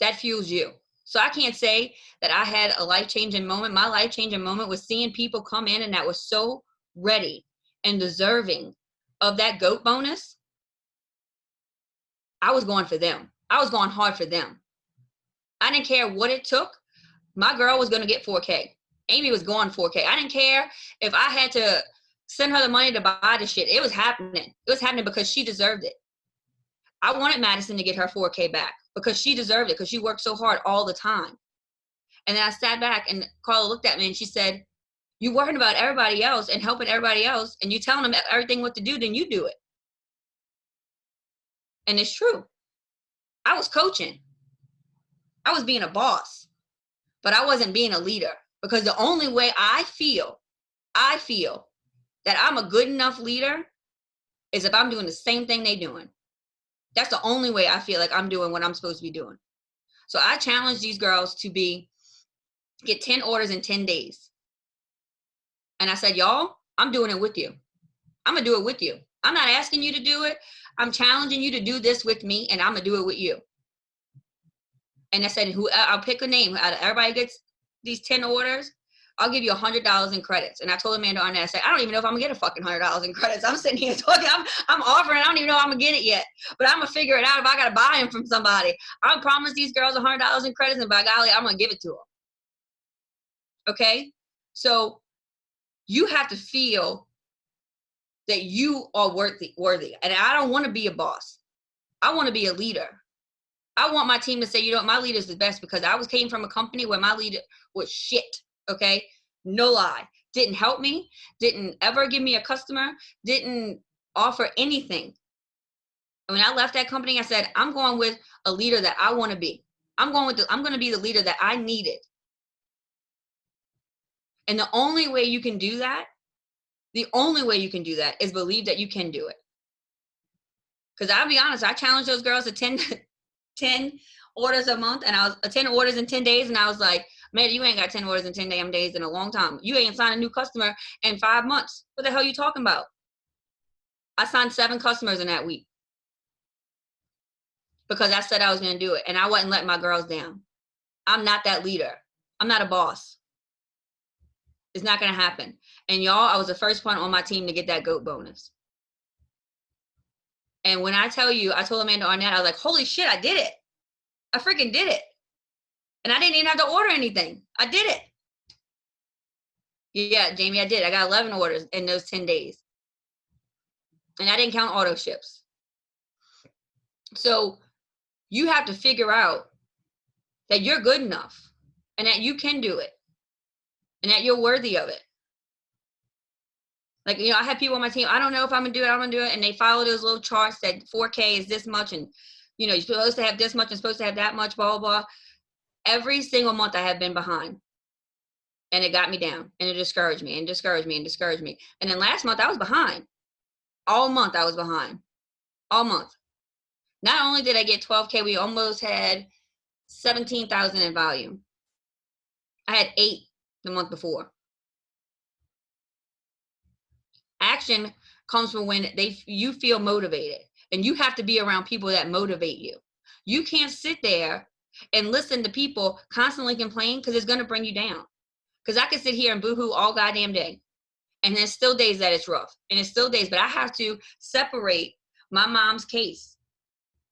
that fuels you. So I can't say that I had a life-changing moment. My life-changing moment was seeing people come in and that was so ready and deserving of that GOAT bonus. I was going for them. I was going hard for them. I didn't care what it took. My girl was going to get 4K. Amy was going 4K. I didn't care if I had to send her the money to buy the shit. It was happening. It was happening because she deserved it. I wanted Madison to get her 4K back because she deserved it, because she worked so hard all the time. And then I sat back and Carla looked at me and she said, you worrying about everybody else and helping everybody else, and you telling them everything what to do, then you do it. And it's true. I was coaching. I was being a boss, but I wasn't being a leader, because the only way I feel that I'm a good enough leader is if I'm doing the same thing they're doing. That's the only way I feel like I'm doing what I'm supposed to be doing. So I challenge these girls to get 10 orders in 10 days. And I said, y'all, I'm doing it with you. I'm going to do it with you. I'm not asking you to do it. I'm challenging you to do this with me, and I'm going to do it with you. And I said, I'll pick a name. Everybody gets these 10 orders, I'll give you $100 in credits. And I told Amanda on that, I said, I don't even know if I'm gonna get a fucking $100 in credits. I'm sitting here talking, I'm offering, I don't even know if I'm gonna get it yet, but I'm gonna figure it out if I gotta buy them from somebody. I promise these girls $100 in credits, and by golly, I'm gonna give it to them. Okay? So you have to feel that you are worthy. And I don't want to be a boss. I want to be a leader. I want my team to say, you know, my leader's the best, because I came from a company where my leader was shit. Okay. No lie. Didn't help me. Didn't ever give me a customer. Didn't offer anything. And when I left that company, I said, I'm going with a leader that I want to be. I'm going to be the leader that I needed. And the only way you can do that is believe that you can do it. Because I'll be honest, I challenged those girls to 10 orders a month, and I was 10 orders in 10 days. And I was like, man, you ain't got 10 orders in 10 damn days in a long time. You ain't signed a new customer in 5 months. What the hell are you talking about? I signed 7 customers in that week because I said I was going to do it, and I wasn't letting my girls down. I'm not that leader. I'm not a boss. It's not going to happen. And y'all, I was the first one on my team to get that GOAT bonus. And when I tell you, I told Amanda Arnett, I was like, holy shit, I did it. I freaking did it. And I didn't even have to order anything. I did it. Yeah, Jamie, I did. I got 11 orders in those 10 days. And I didn't count auto ships. So you have to figure out that you're good enough and that you can do it and that you're worthy of it. Like, you know, I have people on my team, I don't know if I'm going to do it, I'm going to do it. And they follow those little charts that 4K is this much. And, you know, you're supposed to have this much and supposed to have that much, blah, blah, blah. Every single month I have been behind. And it got me down. And it discouraged me and discouraged me and discouraged me. And then last month I was behind. All month I was behind. All month. Not only did I get 12K, we almost had 17,000 in volume. I had 8 the month before. Action comes from when you feel motivated, and you have to be around people that motivate you. You can't sit there and listen to people constantly complain, because it's going to bring you down. Because I can sit here and boohoo all goddamn day. And there's still days that it's rough. And it's still days, but I have to separate my mom's case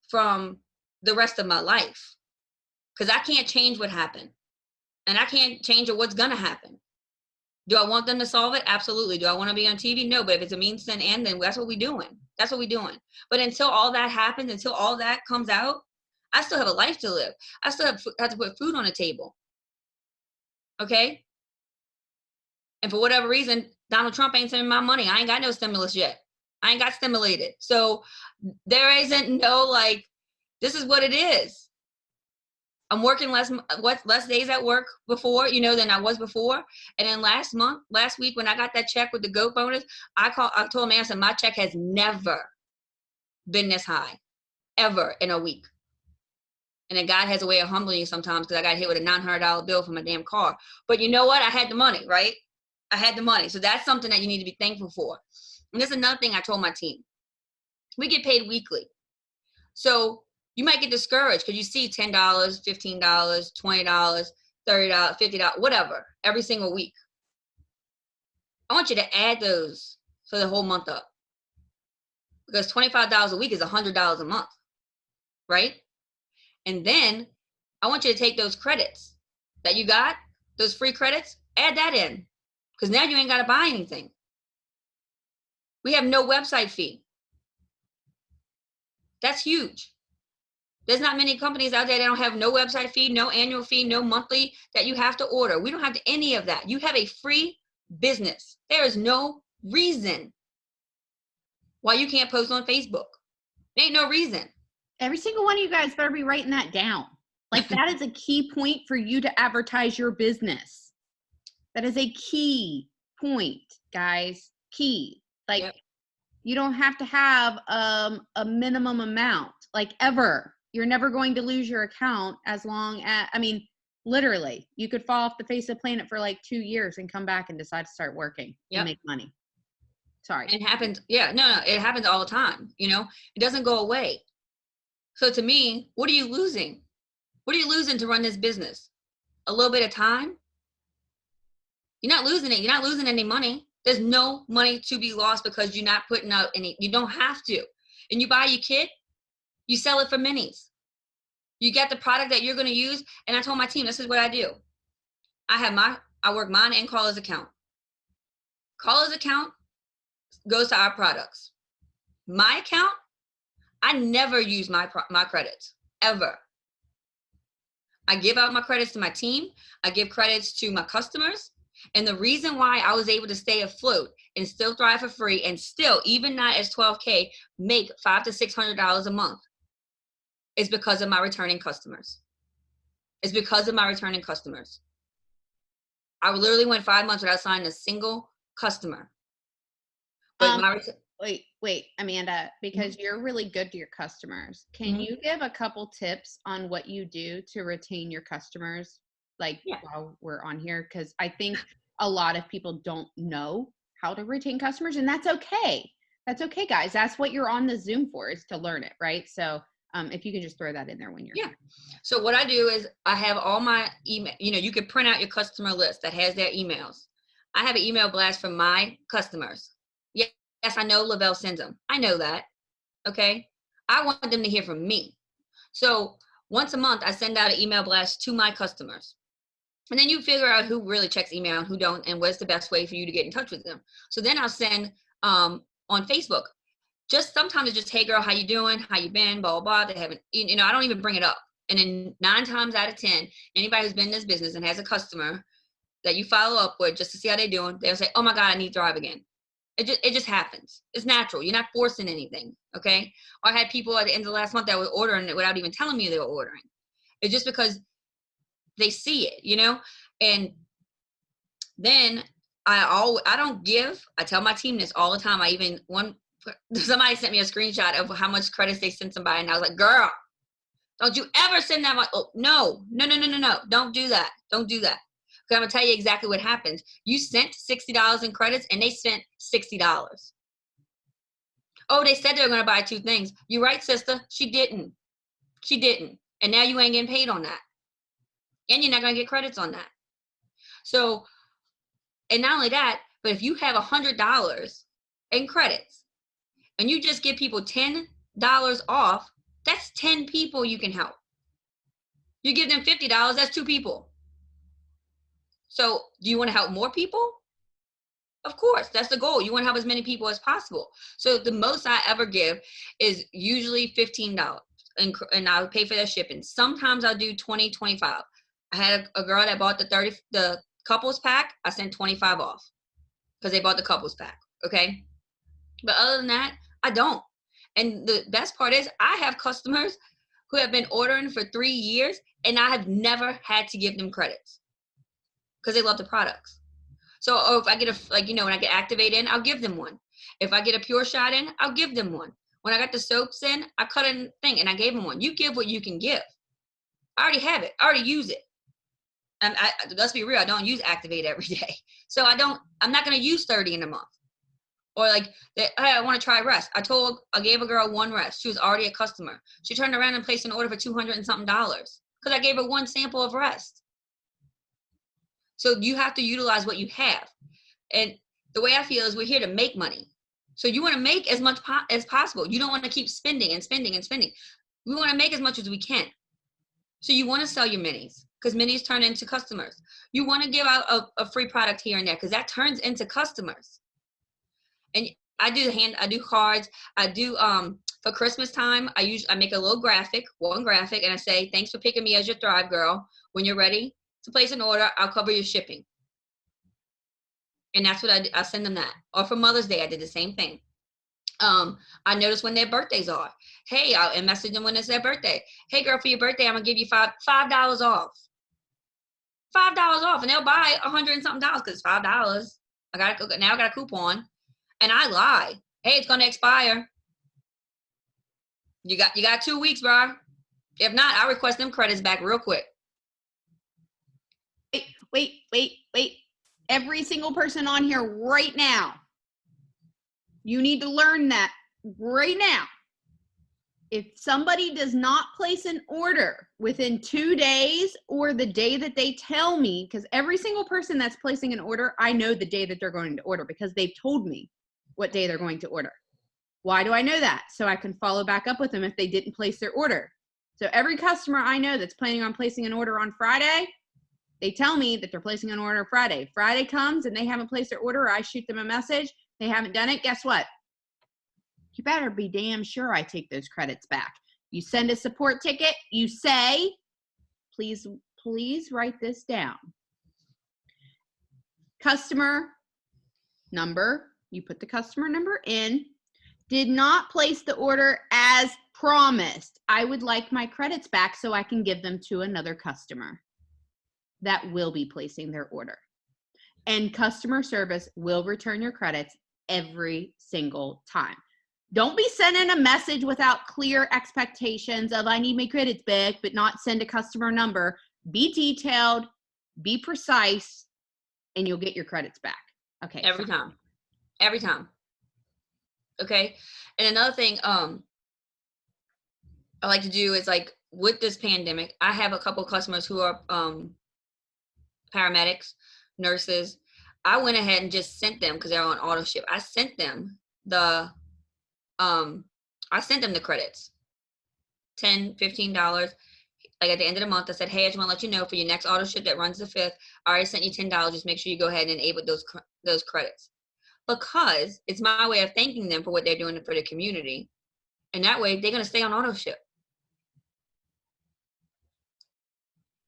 from the rest of my life. Because I can't change what happened. And I can't change what's going to happen. Do I want them to solve it? Absolutely. Do I want to be on TV? No, but if it's a means to an end, then that's what we're doing. That's what we're doing. But until all that happens, until all that comes out, I still have a life to live. I still have to put food on the table. Okay? And for whatever reason, Donald Trump ain't sending my money. I ain't got no stimulus yet. I ain't got stimulated. So there isn't no like, this is what it is. I'm working less days at work before, than I was before. And then last week, when I got that check with the GOAT bonus, I told man, I said, my check has never been this high, ever in a week. And then God has a way of humbling you sometimes, because I got hit with a $900 bill for my damn car. But you know what? I had the money, right? I had the money. So that's something that you need to be thankful for. And this is another thing I told my team. We get paid weekly. So you might get discouraged because you see $10, $15, $20, $30, $50, whatever, every single week. I want you to add those for the whole month up. Because $25 a week is $100 a month, right? And then I want you to take those credits that you got, those free credits, add that in. Because now you ain't got to buy anything. We have no website fee. That's huge. There's not many companies out there that don't have no website fee, no annual fee, no monthly that you have to order. We don't have any of that. You have a free business. There is no reason why you can't post on Facebook. There ain't no reason. Every single one of you guys better be writing that down. Like, that is a key point for you to advertise your business. That is a key point, guys. Key. Like, yep. You don't have to have a minimum amount, like, ever. You're never going to lose your account as long as, literally, you could fall off the face of the planet for like 2 years and come back and decide to start working and make money. Sorry. It happens. Yeah, no, it happens all the time. It doesn't go away. So to me, what are you losing? What are you losing to run this business? A little bit of time? You're not losing it. You're not losing any money. There's no money to be lost because you're not putting out any. You don't have to. And you buy your kit, you sell it for minis. You get the product that you're going to use. And I told my team, this is what I do. I work mine and Carla's account. Carla's account goes to our products. My account, I never use my credits, ever. I give out my credits to my team. I give credits to my customers. And the reason why I was able to stay afloat and still thrive for free and still, even not as 12K, make $500 to $600 a month is because of my returning customers. It's because of my returning customers. I literally went 5 months without signing a single customer. But wait, Amanda, because you're really good to your customers. Can you give a couple tips on what you do to retain your customers? While we're on here, because I think a lot of people don't know how to retain customers, and that's okay. That's okay, guys. That's what you're on the Zoom for, is to learn it, right? So if you can just throw that in there when you're here. So what I do is I have all my email, you can print out your customer list that has their emails. I have an email blast from my customers. Yes, I know Lavelle sends them. I know that. Okay. I want them to hear from me. So once a month, I send out an email blast to my customers. And then you figure out who really checks email and who don't, and what's the best way for you to get in touch with them. So then I'll send on Facebook. Just sometimes it's just, hey girl, how you doing? How you been? Blah, blah, blah. They haven't, I don't even bring it up. And then 9 times out of 10, anybody who's been in this business and has a customer that you follow up with just to see how they're doing, they'll say, oh my God, I need Thrive again. It just happens. It's natural. You're not forcing anything. Okay. Or I had people at the end of the last month that were ordering it without even telling me they were ordering. It's just because they see it, and then I don't give. I tell my team this all the time. Somebody sent me a screenshot of how much credits they sent somebody, and I was like, girl, don't you ever send that much. Oh, no. Don't do that. Don't do that. Because I'm going to tell you exactly what happens. You sent $60 in credits, and they spent $60. Oh, they said they were going to buy 2 things. You're right, sister. She didn't. And now you ain't getting paid on that. And you're not going to get credits on that. So, and not only that, but if you have $100 in credits and you just give people $10 off, that's 10 people you can help. You give them $50, that's 2 people. So do you want to help more people? Of course, that's the goal. You want to help as many people as possible. So the most I ever give is usually $15, and I'll pay for their shipping. Sometimes I'll do 20, 25. I had a girl that bought the couples pack. I sent 25 off because they bought the couples pack. Okay. But other than that, I don't. And the best part is I have customers who have been ordering for 3 years and I have never had to give them credits because they love the products. So if I get when I get Activate in, I'll give them one. If I get a Pure Shot in, I'll give them one. When I got the soaps in, I cut a thing and I gave them one. You give what you can give. I already have it. I already use it. Let's be real. I don't use Activate every day. So I'm not going to use 30 in a month. Or hey, I want to try Rest. I gave a girl one Rest. She was already a customer. She turned around and placed an order for $200 and something because I gave her one sample of Rest. So you have to utilize what you have. And the way I feel is we're here to make money. So you want to make as much as possible. You don't want to keep spending and spending and spending. We want to make as much as we can. So you want to sell your minis because minis turn into customers. You want to give out a free product here and there because that turns into customers. And I do cards. I do for Christmas time, I make a little one graphic, and I say, thanks for picking me as your Thrive girl. When you're ready to place an order, I'll cover your shipping. And that's what I send them that. Or for Mother's Day, I did the same thing. I notice when their birthdays are. Hey, I'll message them when it's their birthday. Hey, girl, for your birthday, I'm gonna give you $5 off. $5 off, and they'll buy $100 and something because it's $5. Now I got a coupon, and I lie. Hey, it's gonna expire. You got 2 weeks, bro. If not, I request them credits back real quick. Wait. Every single person on here right now, you need to learn that right now. If somebody does not place an order within 2 days or the day that they tell me, because every single person that's placing an order, I know the day that they're going to order because they've told me what day they're going to order. Why do I know that? So I can follow back up with them if they didn't place their order. So every customer I know that's planning on placing an order on Friday, they tell me that they're placing an order Friday. Friday comes and they haven't placed their order, or I shoot them a message. They haven't done it. Guess what? You better be damn sure I take those credits back. You send a support ticket. You say, please write this down. Customer number. You put the customer number in. Did not place the order as promised. I would like my credits back so I can give them to another customer that will be placing their order. And customer service will return your credits every single time. Don't be sending a message without clear expectations of I need my credits back, but not send a customer number. Be detailed, be precise, and you'll get your credits back. Okay. Every time. Okay. And another thing I like to do is with this pandemic, I have a couple of customers who are paramedics, nurses. I went ahead and just sent them because they're on auto ship. I sent them the credits, $10, $15. At the end of the month, I said, hey, I just want to let you know for your next auto ship that runs the 5th, I already sent you $10. Just make sure you go ahead and enable those credits because it's my way of thanking them for what they're doing for the community. And that way they're going to stay on auto ship.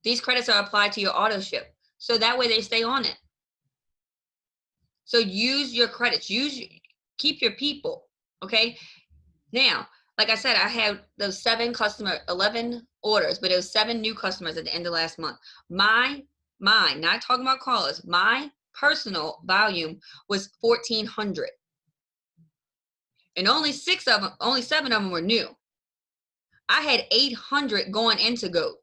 These credits are applied to your auto ship. So that way they stay on it. So use your credits. Keep your people. Okay. Now, like I said, I had those 11 orders, but it was 7 new customers at the end of last month. Mine, not talking about callers, my personal volume was 1,400. And only 7 of them were new. I had 800 going into GOAT.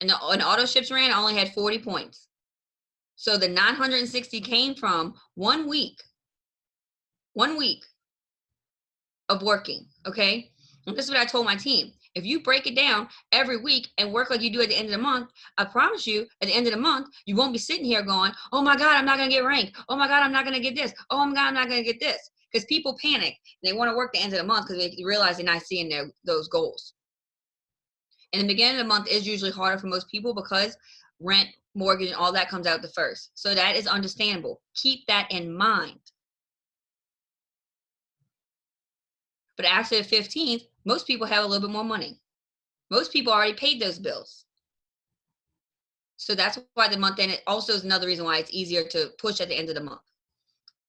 And the auto ships ran, I only had 40 points. So the 960 came from 1 week of working, okay? And this is what I told my team. If you break it down every week and work like you do at the end of the month, I promise you, at the end of the month, you won't be sitting here going, oh my God, I'm not going to get ranked. Oh my God, I'm not going to get this. Oh my God, I'm not going to get this. Because people panic. They want to work the end of the month because they realize they're not seeing those goals. And the beginning of the month is usually harder for most people because rent, mortgage, and all that comes out the first. So that is understandable. Keep that in mind. But after the 15th, most people have a little bit more money. Most people already paid those bills. So that's why the month end also is another reason why it's easier to push at the end of the month.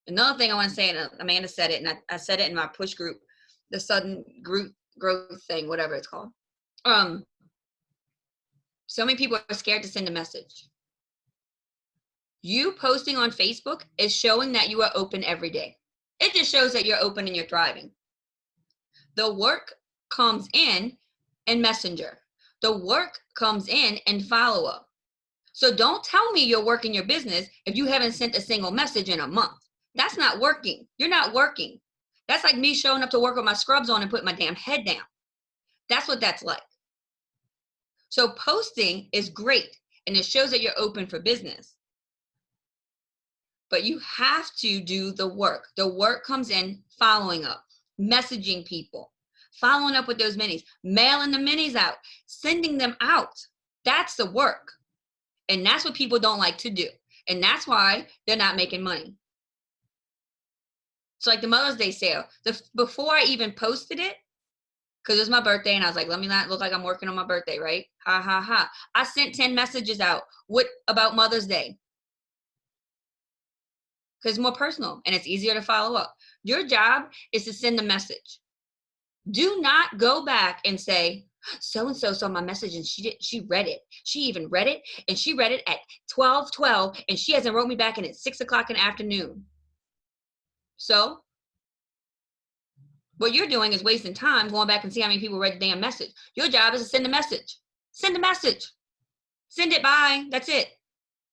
Another thing I want to say, and Amanda said it, and I said it in my push group, the sudden growth thing, whatever it's called. So many people are scared to send a message. You posting on Facebook is showing that you are open every day. It just shows that you're open and you're thriving. The work comes in Messenger. The work comes in follow-up. So don't tell me you're working your business if you haven't sent a single message in a month. That's not working. You're not working. That's like me showing up to work with my scrubs on and putting my damn head down. That's what that's like. So posting is great, and it shows that you're open for business. But you have to do the work. The work comes in following up, messaging people, following up with those minis, mailing the minis out, sending them out. That's the work. And that's what people don't like to do. And that's why they're not making money. So like the Mother's Day sale, before I even posted it, because it was my birthday and I was like, let me not look like I'm working on my birthday, right? Ha, ha, ha. I sent 10 messages out about Mother's Day. Because it's more personal and it's easier to follow up. Your job is to send the message. Do not go back and say, so-and-so saw my message and she read it. She even read it, and she read it at 12:12, and she hasn't wrote me back, and it's 6 o'clock in the afternoon. So what you're doing is wasting time going back and see how many people read the damn message. Your job is to send a message. Send a message. Send it, bye. That's it.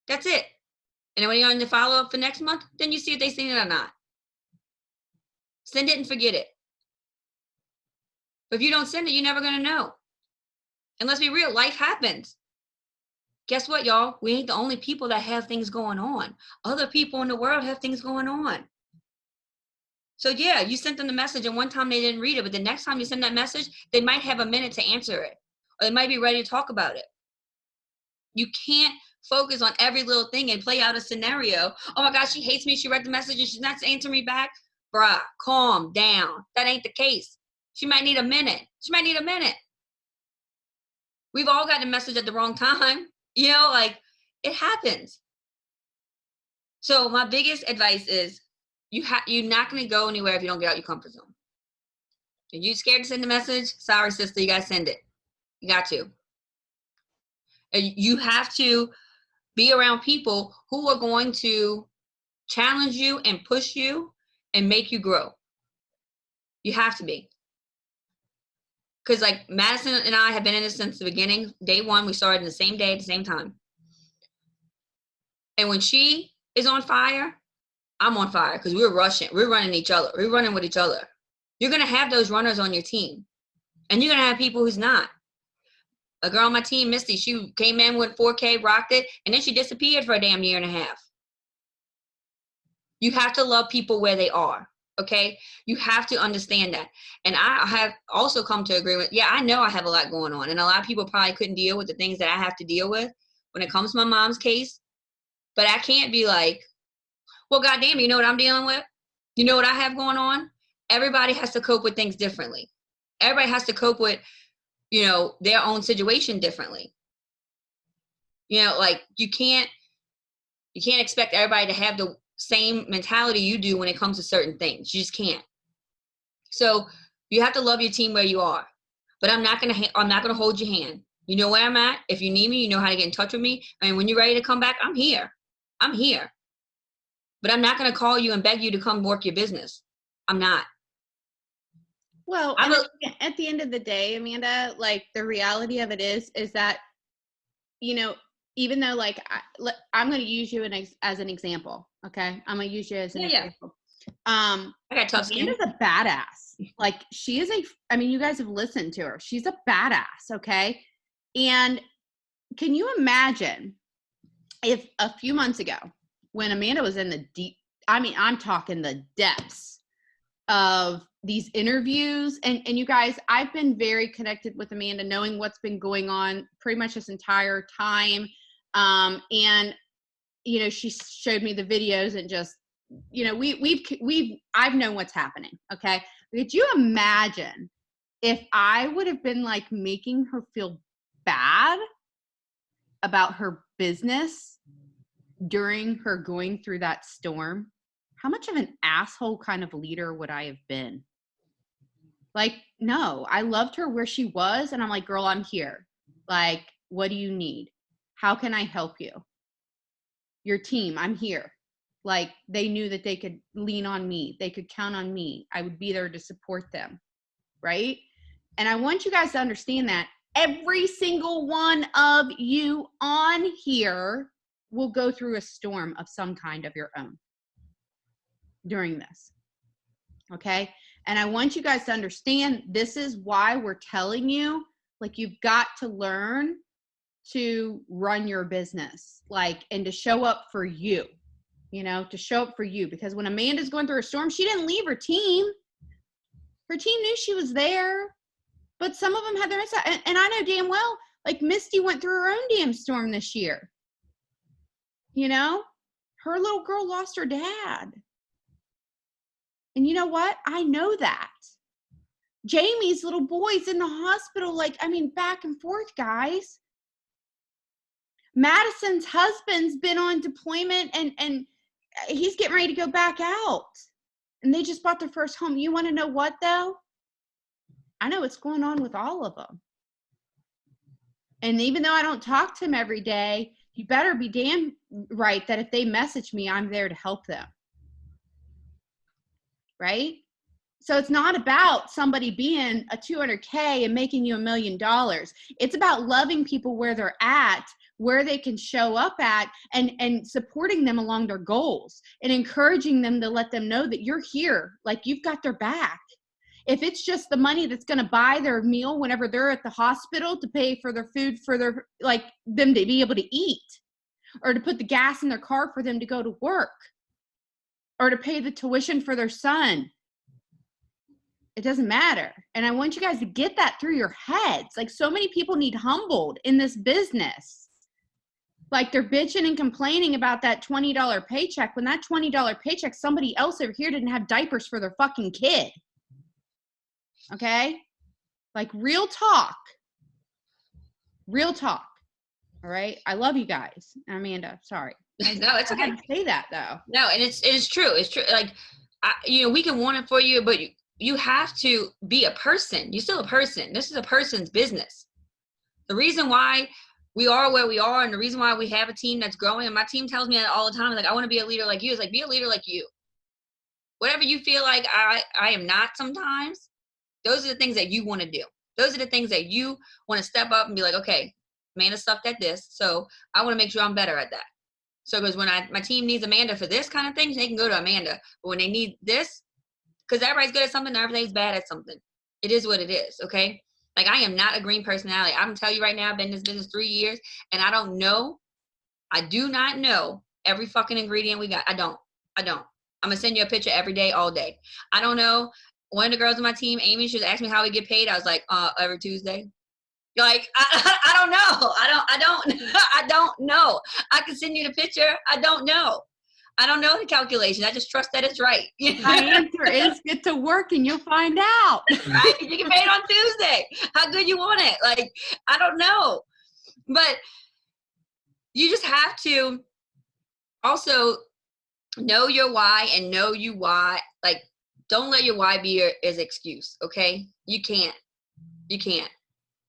That's it. And then when you're on the follow-up for next month, then you see if they seen it or not. Send it and forget it. But if you don't send it, you're never going to know. And let's be real, life happens. Guess what, y'all? We ain't the only people that have things going on. Other people in the world have things going on. So yeah, you sent them the message and one time they didn't read it, but the next time you send that message, they might have a minute to answer it. Or they might be ready to talk about it. You can't focus on every little thing and play out a scenario. Oh my gosh, she hates me. She read the message and she's not answering me back. Bruh, calm down. That ain't the case. She might need a minute. She might need a minute. We've all gotten a message at the wrong time. You know, like it happens. So my biggest advice is you're not going to go anywhere if you don't get out your comfort zone. If you're scared to send a message, sorry, sister, you got to send it. You got to. You have to be around people who are going to challenge you and push you and make you grow. You have to be. Because like Madison and I have been in this since the beginning. Day one, we started in the same day at the same time. And when she is on fire, I'm on fire because we're rushing. We're running each other. We're running with each other. You're going to have those runners on your team. And you're going to have people who's not. A girl on my team, Misty, she came in with 4K, rocked it, and then she disappeared for a damn year and a half. You have to love people where they are, okay? You have to understand that. And I have also come to agreement, yeah, I know I have a lot going on, and a lot of people probably couldn't deal with the things that I have to deal with when it comes to my mom's case. But I can't be like, well, goddamn, you know what I'm dealing with? You know what I have going on? Everybody has to cope with things differently. Everybody has to cope with, you know, their own situation differently. You know, like you can't expect everybody to have the same mentality you do when it comes to certain things. You just can't. So you have to love your team where you are. But I'm not gonna hold your hand. You know where I'm at. If you need me, you know how to get in touch with me. And when you're ready to come back, I'm here. I'm here. But I'm not gonna call you and beg you to come work your business. I'm not. Well, at the end of the day, Amanda, like the reality of it is that, you know, even though like I'm going to use you as an example. Okay. I'm going to use you as an example. I got tough skin. Amanda's a badass. Like, she is you guys have listened to her. She's a badass, okay? And can you imagine if a few months ago, when Amanda was in the I'm talking the depths of these interviews, and you guys, I've been very connected with Amanda, knowing what's been going on pretty much this entire time. And, you know, she showed me the videos and just, you know, I've known what's happening. Okay. Could you imagine if I would have been like making her feel bad about her business during her going through that storm? How much of an asshole kind of leader would I have been? Like, no, I loved her where she was. And I'm like, girl, I'm here. Like, what do you need? How can I help you? Your team, I'm here. Like, they knew that they could lean on me. They could count on me. I would be there to support them. Right? And I want you guys to understand that every single one of you on here will go through a storm of some kind of your own during this. Okay? And I want you guys to understand, this is why we're telling you, like, you've got to learn to run your business, like, and to show up for you, you know, to show up for you. Because when Amanda's going through a storm, she didn't leave her team. Her team knew she was there, but some of them had their inside. And I know damn well, like, Misty went through her own damn storm this year. You know, her little girl lost her dad. And you know what? I know that. Jamie's little boy's in the hospital, like, I mean, back and forth, guys. Madison's husband's been on deployment and he's getting ready to go back out. And they just bought their first home. You want to know what, though? I know what's going on with all of them. And even though I don't talk to them every day, you better be damn right that if they message me, I'm there to help them. Right? So it's not about somebody being a 200K and making you $1 million. It's about loving people where they're at, where they can show up at, and supporting them along their goals and encouraging them to let them know that you're here, like, you've got their back. If it's just the money that's going to buy their meal whenever they're at the hospital to pay for their food for their, like, them to be able to eat, or to put the gas in their car for them to go to work, or to pay the tuition for their son, it doesn't matter. And I want you guys to get that through your heads. Like, so many people need humbled in this business. Like, they're bitching and complaining about that $20 paycheck, when that $20 paycheck, somebody else over here didn't have diapers for their fucking kid. Okay? Like, real talk. Real talk. All right? I love you guys. Amanda, sorry. No, it's okay. I had to say that, though. No, and it's true. It's true. Like, you know, we can want it for you, but you have to be a person. You're still a person. This is a person's business. The reason why we are where we are, and the reason why we have a team that's growing, and my team tells me that all the time, like, I want to be a leader like you. Is like, be a leader like you. Whatever you feel like I am not sometimes, those are the things that you want to do. Those are the things that you want to step up and be like, okay, Amanda sucked at this, so I want to make sure I'm better at that. So because when my team needs Amanda for this kind of thing, they can go to Amanda. But when they need this, because everybody's good at something, everybody's bad at something. It is what it is, okay? Like, I am not a green personality. I'm going to tell you right now, I've been in this business 3 years, and I do not know every fucking ingredient we got. I don't. I'm going to send you a picture every day, all day. I don't know. One of the girls on my team, Amy, she was asking me how we get paid. I was like, every Tuesday. Like, I don't know. I don't know. I can send you the picture. I don't know. I don't know the calculation. I just trust that it's right. My answer is get to work and you'll find out. Right? You get paid on Tuesday. How good you want it? Like, I don't know. But you just have to also know your why and know you why. Like, don't let your why be your excuse, okay? You can't.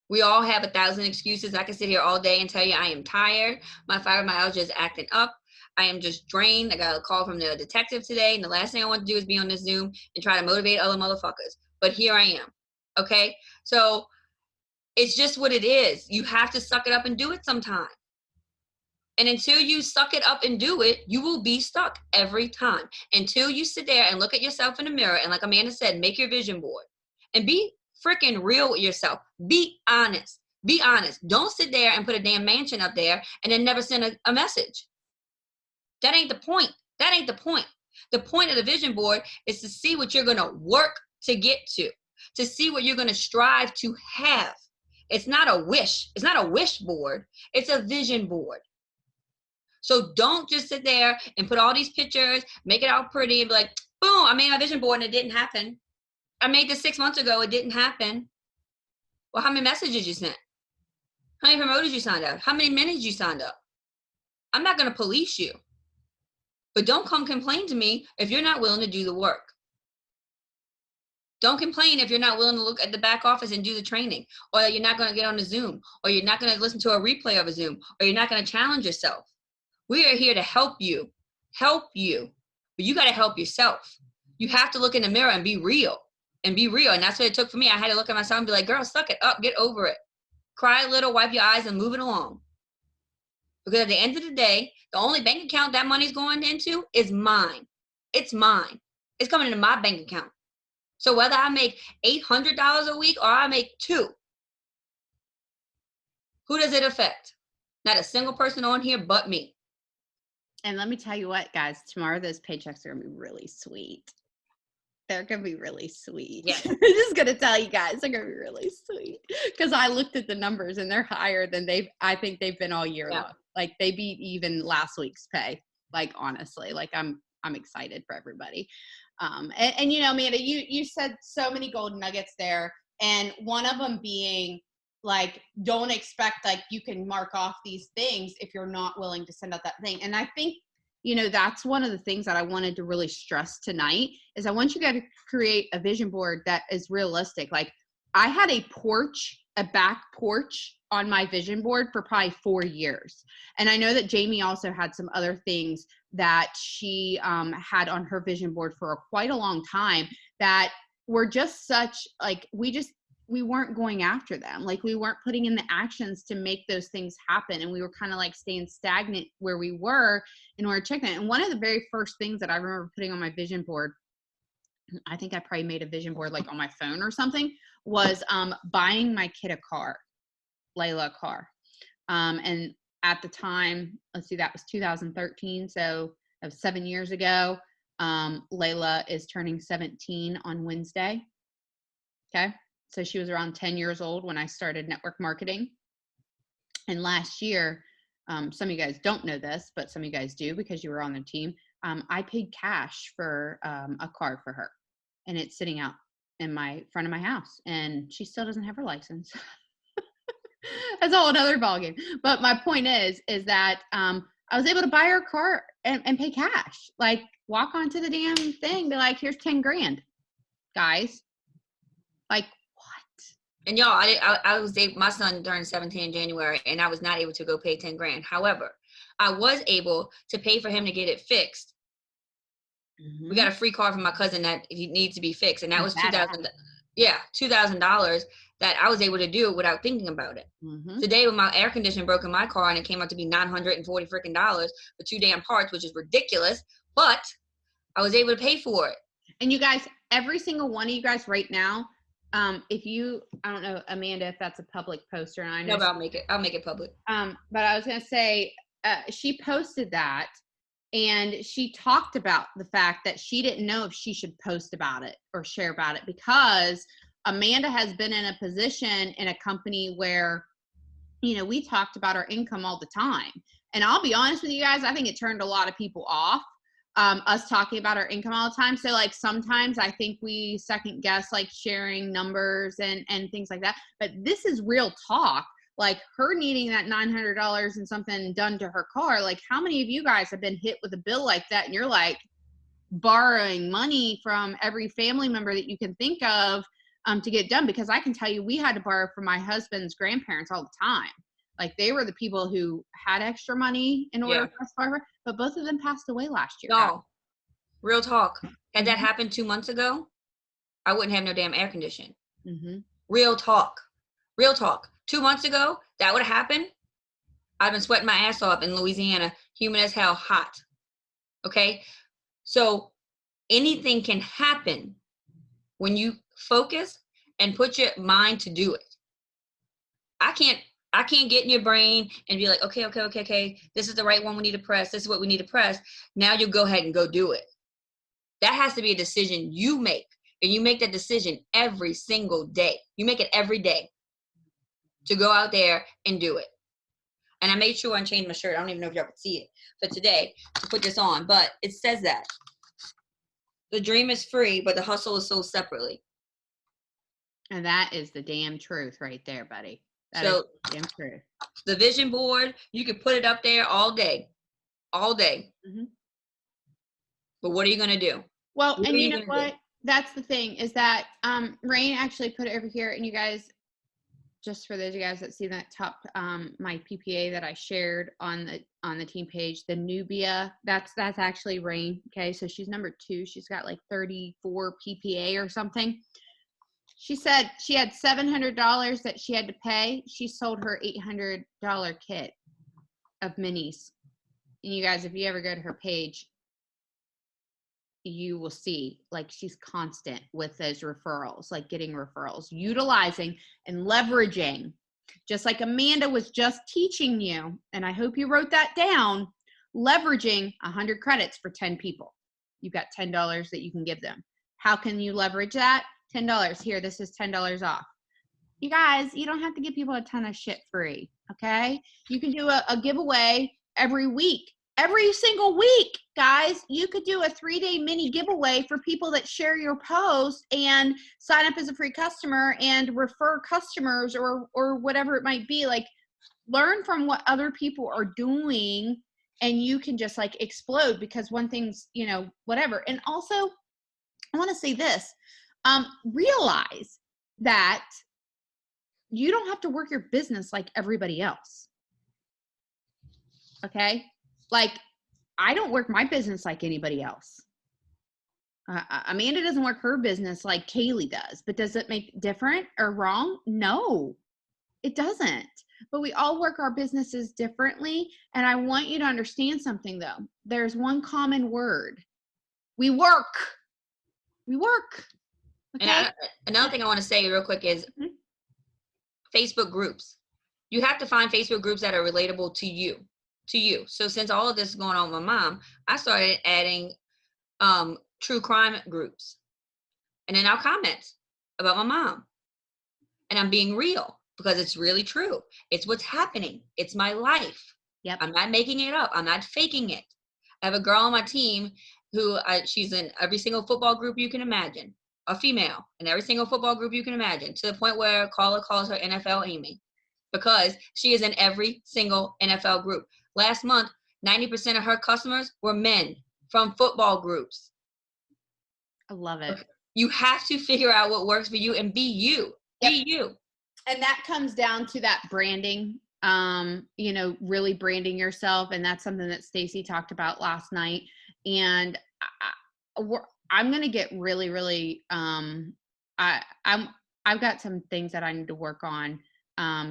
We all have 1,000 excuses. I can sit here all day and tell you I am tired. My fibromyalgia is acting up. I am just drained. I got a call from the detective today, and the last thing I want to do is be on this Zoom and try to motivate other motherfuckers. But here I am, okay? So it's just what it is. You have to suck it up and do it sometime. And until you suck it up and do it, you will be stuck every time. Until you sit there and look at yourself in the mirror and, like Amanda said, make your vision board and be freaking real with yourself. Be honest. Be honest. Don't sit there and put a damn mansion up there and then never send a message. That ain't the point. That ain't the point. The point of the vision board is to see what you're going to work to get to see what you're going to strive to have. It's not a wish. It's not a wish board. It's a vision board. So don't just sit there and put all these pictures, make it all pretty and be like, boom, I made my vision board and it didn't happen. I made this 6 months ago. It didn't happen. Well, how many messages you sent? How many promoters you signed up? How many minutes you signed up? I'm not going to police you. But don't come complain to me if you're not willing to do the work. Don't complain if you're not willing to look at the back office and do the training, or that you're not going to get on a Zoom, or you're not going to listen to a replay of a Zoom, or you're not going to challenge yourself. We are here to help you, but you got to help yourself. You have to look in the mirror and be real. And that's what it took for me. I had to look at myself and be like, girl, suck it up, get over it. Cry a little, wipe your eyes, and move it along. Because at the end of the day, the only bank account that money's going into is mine. It's mine. It's coming into my bank account. So whether I make $800 a week or I make $2, who does it affect? Not a single person on here but me. And let me tell you what, guys, tomorrow those paychecks are going to be really sweet. They're going to be really sweet. Yeah. I'm just going to tell you guys, they're going to be really sweet. Because I looked at the numbers and they're higher than I think they've been all year long. Like they beat even last week's pay. Like honestly, like I'm excited for everybody. And you know, Amanda, you said so many golden nuggets there. And one of them being like, don't expect like you can mark off these things if you're not willing to send out that thing. And I think, you know, that's one of the things that I wanted to really stress tonight is I want you guys to create a vision board that is realistic. Like I had a back porch on my vision board for probably 4 years. And I know that Jamie also had some other things that she had on her vision board for quite a long time that were just such like, we weren't going after them. Like we weren't putting in the actions to make those things happen. And we were kind of like staying stagnant where we were in order to check that. And one of the very first things that I remember putting on my vision board, I think I probably made a vision board like on my phone or something, was buying my kid a car, Layla a car. And at the time, let's see, that was 2013. So that was 7 years ago. Layla is turning 17 on Wednesday. Okay. So she was around 10 years old when I started network marketing. And last year, some of you guys don't know this, but some of you guys do because you were on the team. I paid cash for a car for her, and it's sitting out in front of my house, and she still doesn't have her license. That's a whole another ballgame. But my point is that I was able to buy her a car and pay cash. Like walk onto the damn thing, be like, here's 10 grand, guys. Like, and y'all, I was my son turned 17 in January, and I was not able to go pay 10 grand. However, I was able to pay for him to get it fixed. Mm-hmm. We got a free car from my cousin that he needs to be fixed, and that was $2,000 that I was able to do it without thinking about it. Mm-hmm. Today, when my air conditioner broke in my car, and it came out to be $940 freaking dollars for 2 damn parts, which is ridiculous, but I was able to pay for it. And you guys, every single one of you guys right now, if you, I don't know, Amanda, if that's a public poster, and I know. No, but I'll make it public. But I was going to say, she posted that, and she talked about the fact that she didn't know if she should post about it or share about it because Amanda has been in a position in a company where, you know, we talked about our income all the time. And I'll be honest with you guys, I think it turned a lot of people off. Us talking about our income all the time. So like sometimes I think we second guess like sharing numbers and things like that. But this is real talk. Like her needing that $900 and something done to her car. Like how many of you guys have been hit with a bill like that and you're like borrowing money from every family member that you can think of to get done? Because I can tell you we had to borrow from my husband's grandparents all the time. Like they were the people who had extra money in order for us to borrow, but both of them passed away last year. No, real talk. Had that happened 2 months ago, I wouldn't have no damn air conditioning. Mm-hmm. Real talk. 2 months ago, that would have happened. I've been sweating my ass off in Louisiana, humid as hell, hot. Okay? So anything can happen when you focus and put your mind to do it. I can't get in your brain and be like, okay. This is the right one we need to press. This is what we need to press. Now you go ahead and go do it. That has to be a decision you make. And you make that decision every single day. You make it every day to go out there and do it. And I made sure I changed my shirt. I don't even know if y'all could see it for today to put this on, but it says that the dream is free, but the hustle is sold separately. And that is the damn truth right there, buddy. That So is the damn truth. the vision board, you can put it up there all day. Mm-hmm. But what are you going to do? Well, and you know what? That's the thing is that Rain actually put it over here, and you guys, just for those of you guys that see that top, my PPA that I shared on the team page, the Nubia, that's actually Rain. Okay, so she's number 2. She's got like 34 PPA or something. She said she had $700 that she had to pay. She sold her $800 kit of minis. And you guys, if you ever go to her page, you will see like she's constant with those referrals, like getting referrals, utilizing and leveraging, just like Amanda was just teaching you. And I hope you wrote that down, leveraging 100 credits for 10 people. You've got $10 that you can give them. How can you leverage that? $10 here. This is $10 off. You guys, you don't have to give people a ton of shit free. Okay. You can do a giveaway every week. Every single week, guys, you could do a 3-day mini giveaway for people that share your post and sign up as a free customer and refer customers or whatever it might be. Like, learn from what other people are doing, and you can just like explode, because one thing's, you know, whatever. And also, I want to say this, realize that you don't have to work your business like everybody else. Okay. Like, I don't work my business like anybody else. Amanda doesn't work her business like Kaylee does, but does it make different or wrong? No, it doesn't. But we all work our businesses differently. And I want you to understand something though. There's one common word. We work. We work. Okay. And another thing I want to say real quick is Facebook groups. You have to find Facebook groups that are relatable to you. So since all of this is going on with my mom, I started adding true crime groups. And then I'll comment about my mom. And I'm being real because it's really true. It's what's happening. It's my life. Yep. I'm not making it up. I'm not faking it. I have a girl on my team who she's in every single football group you can imagine. A female in every single football group you can imagine, to the point where caller calls her NFL Amy, because she is in every single NFL group. Last month, 90% of her customers were men from football groups. I love it. You have to figure out what works for you and be you. Yep. Be you. And that comes down to that branding, you know, really branding yourself. And that's something that Stacy talked about last night. And I'm going to get really, really, I've got some things that I need to work on,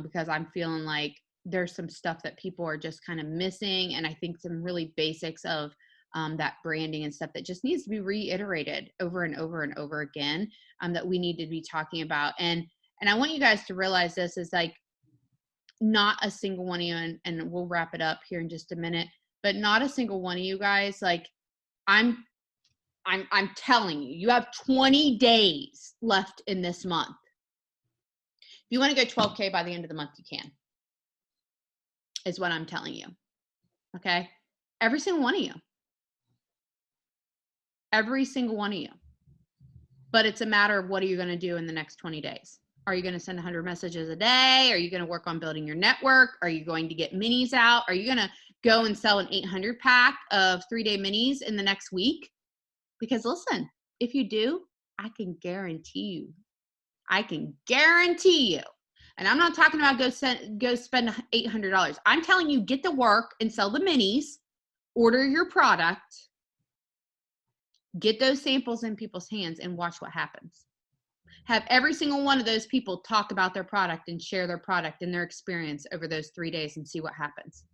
because I'm feeling like there's some stuff that people are just kind of missing. And I think some really basics of that branding and stuff that just needs to be reiterated over and over and over again, that we need to be talking about. And I want you guys to realize this is like, not a single one of you, and we'll wrap it up here in just a minute, but not a single one of you guys, like, I'm telling you, you have 20 days left in this month. If you want to go 12K by the end of the month, you can, is what I'm telling you. Okay. Every single one of you. Every single one of you. But it's a matter of what are you going to do in the next 20 days? Are you going to send 100 messages a day? Are you going to work on building your network? Are you going to get minis out? Are you going to go and sell an 800 pack of 3-day minis in the next week? Because listen, if you do, I can guarantee you, and I'm not talking about go spend $800. I'm telling you, get to work and sell the minis, order your product, get those samples in people's hands, and watch what happens. Have every single one of those people talk about their product and share their product and their experience over those 3 days and see what happens.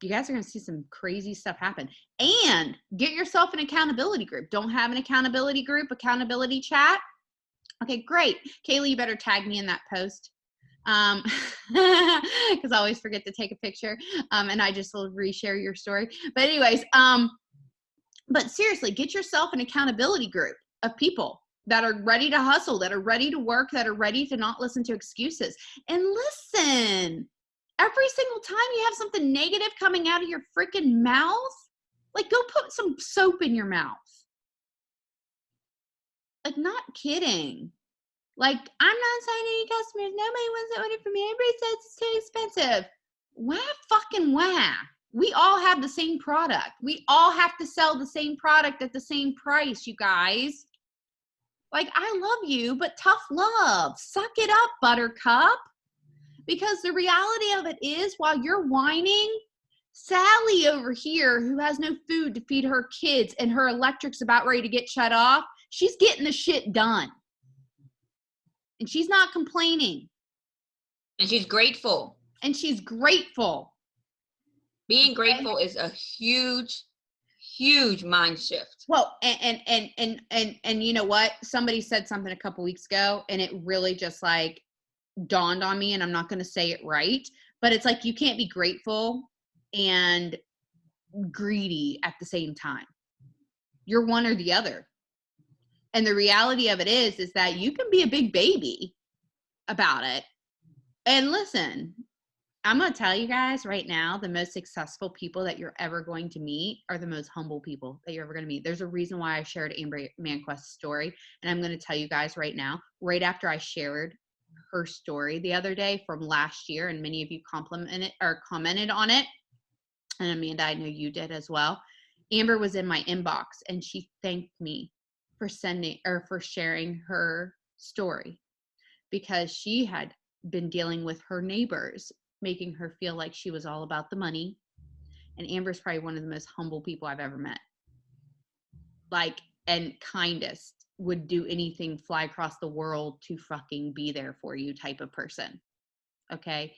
You guys are going to see some crazy stuff happen. And get yourself an accountability group. Don't have an accountability group, accountability chat? Okay, great. Kaylee, you better tag me in that post. Because I always forget to take a picture. And I just will reshare your story. But anyways, but seriously, get yourself an accountability group of people that are ready to hustle, that are ready to work, that are ready to not listen to excuses. And listen, every single time you have something negative coming out of your freaking mouth, like, go put some soap in your mouth. Like, not kidding. Like, I'm not signing any customers. Nobody wants to order from me. Everybody says it's too expensive. Wah fucking wah. We all have the same product. We all have to sell the same product at the same price, you guys. Like, I love you, but tough love. Suck it up, buttercup. Because the reality of it is, while you're whining, Sally over here, who has no food to feed her kids and her electric's about ready to get shut off, she's getting the shit done. And she's not complaining. And she's grateful. And she's grateful. Being grateful is a huge, huge mind shift. Well, and you know what? Somebody said something a couple weeks ago, and it really just like dawned on me, and I'm not going to say it right, but it's like, you can't be grateful and greedy at the same time. You're one or the other. And the reality of it is that you can be a big baby about it. And listen, I'm going to tell you guys right now, the most successful people that you're ever going to meet are the most humble people that you're ever going to meet. There's a reason why I shared Amber Manquest's story. And I'm going to tell you guys right now, right after I shared her story the other day from last year, and many of you complimented or commented on it. And Amanda, I know you did as well. Amber was in my inbox and she thanked me for sharing her story, because she had been dealing with her neighbors making her feel like she was all about the money. And Amber's probably one of the most humble people I've ever met. Like, and kindest, would do anything, fly across the world to fucking be there for you type of person. Okay.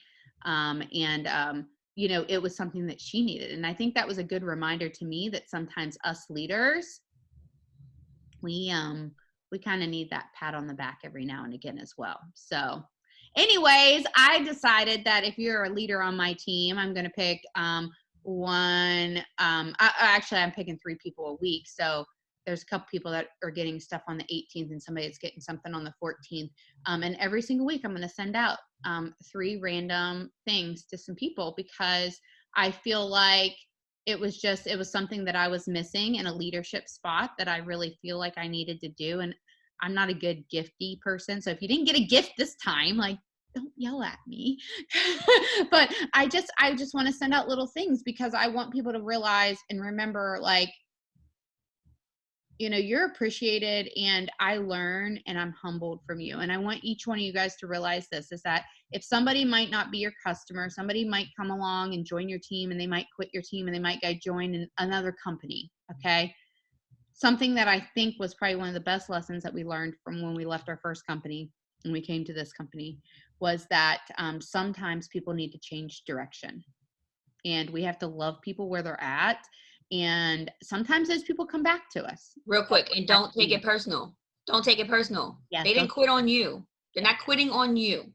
You know, it was something that she needed. And I think that was a good reminder to me that sometimes us leaders, we kind of need that pat on the back every now and again as well. So anyways, I decided that if you're a leader on my team, I'm going to pick one. Actually, I'm picking 3 people a week. So there's a couple people that are getting stuff on the 18th and somebody that's getting something on the 14th. And every single week I'm going to send out 3 random things to some people, because I feel like it was something that I was missing in a leadership spot that I really feel like I needed to do. And I'm not a good gifty person. So if you didn't get a gift this time, like, don't yell at me. But I just want to send out little things, because I want people to realize and remember, like, you know, you're appreciated, and I learn and I'm humbled from you. And I want each one of you guys to realize this, is that if somebody might not be your customer, somebody might come along and join your team, and they might quit your team and they might go join another company. Okay. Something that I think was probably one of the best lessons that we learned from when we left our first company and we came to this company was that sometimes people need to change direction, and we have to love people where they're at. And sometimes those people come back to us. Real quick, and don't take it personal. Don't take it personal. Yeah, they didn't quit on you. They're Yeah. not quitting on you.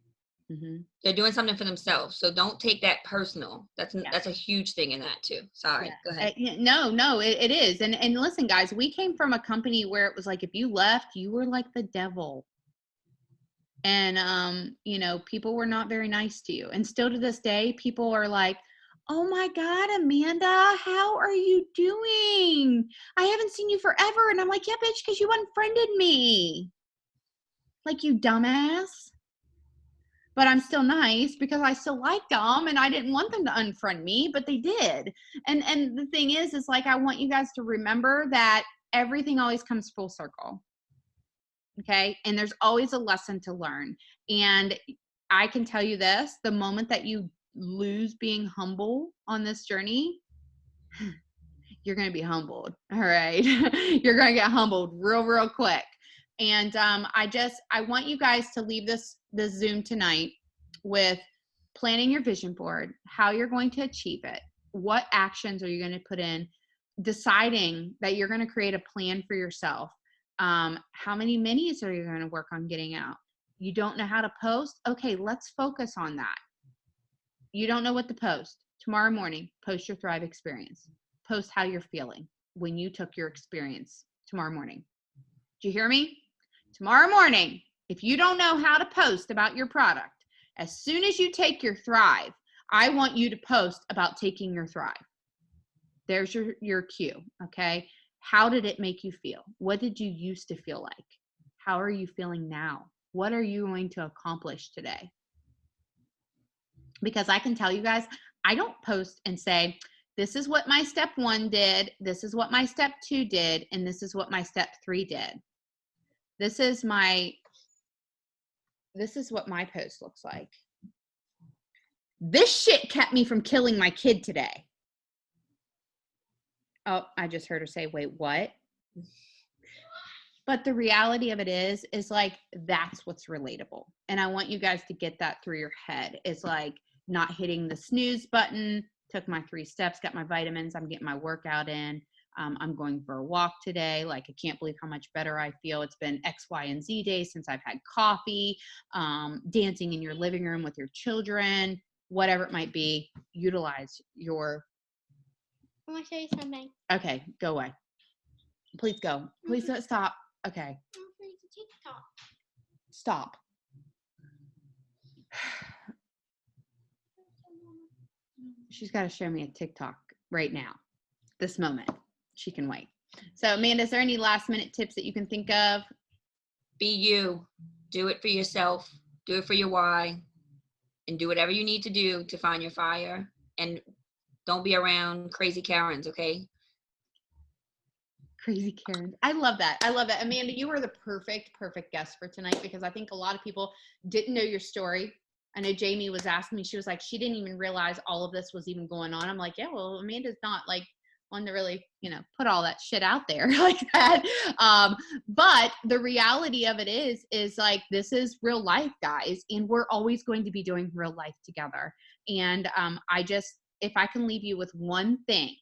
Mm-hmm. They're doing something for themselves. So don't take that personal. That's a huge thing in that too. Sorry. Yeah. Go ahead. No, it is. And listen, guys, we came from a company where it was like, if you left, you were like the devil. And, you know, people were not very nice to you. And still to this day, people are like, oh my God, Amanda, how are you doing? I haven't seen you forever. And I'm like, yeah, bitch, because you unfriended me. Like, you dumbass. But I'm still nice because I still like them, and I didn't want them to unfriend me, but they did. And the thing is like, I want you guys to remember that everything always comes full circle. Okay. And there's always a lesson to learn. And I can tell you this, the moment that you lose being humble on this journey, you're going to be humbled. All right. You're going to get humbled real quick, And I want you guys to leave this Zoom tonight with planning your vision board, how you're going to achieve it, what actions are you going to put in, deciding that you're going to create a plan for yourself. How many minis are you going to work on getting out? You don't know how to post? Okay, let's focus on that. You don't know what to post. Tomorrow morning, post your Thrive experience. Post how you're feeling when you took your experience tomorrow morning. Do you hear me? Tomorrow morning, if you don't know how to post about your product, as soon as you take your Thrive, I want you to post about taking your Thrive. There's your cue, okay? How did it make you feel? What did you used to feel like? How are you feeling now? What are you going to accomplish today? Because I can tell you guys, I don't post and say, this is what my step 1 did, this is what my step 2 did, and this is what my step 3 did. This is what my post looks like. This shit kept me from killing my kid today. Oh, I just heard her say, wait, what? But the reality of it is like, that's what's relatable. And I want you guys to get that through your head. It's like not hitting the snooze button, took my 3 steps, got my vitamins, I'm getting my workout in. I'm going for a walk today. Like, I can't believe how much better I feel. It's been X, Y, and Z days since I've had coffee, dancing in your living room with your children, whatever it might be. Utilize your... I want to show you something. Okay, go away. Please go. Please don't stop. Okay. I want to show you the TikTok. Stop. She's got to show me a TikTok right now. This moment. She can wait. So, Amanda, is there any last minute tips that you can think of? Be you. Do it for yourself. Do it for your why. And do whatever you need to do to find your fire. And don't be around crazy Karens, okay? Crazy Karen. I love that. I love that. Amanda, you were the perfect guest for tonight, because I think a lot of people didn't know your story. I know Jamie was asking me, she was like, she didn't even realize all of this was even going on. I'm like, yeah, well, Amanda's not like one to really, put all that shit out there like that. But the reality of it is like, this is real life, guys. And we're always going to be doing real life together. And if I can leave you with one thing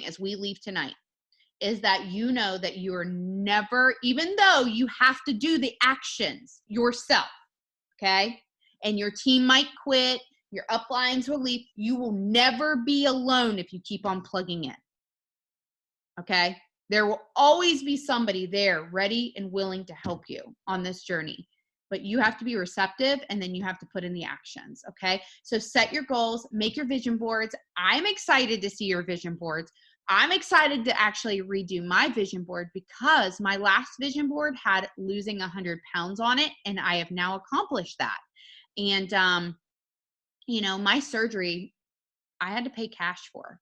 as we leave tonight, is that you know that you're never, even though you have to do the actions yourself, okay? And your team might quit, your uplines will leave, you will never be alone if you keep on plugging in, okay? There will always be somebody there ready and willing to help you on this journey. But you have to be receptive, and then you have to put in the actions, okay? So set your goals, make your vision boards. I'm excited to see your vision boards. I'm excited to actually redo my vision board, because my last vision board had losing 100 pounds on it, and I have now accomplished that. And, my surgery, I had to pay cash for.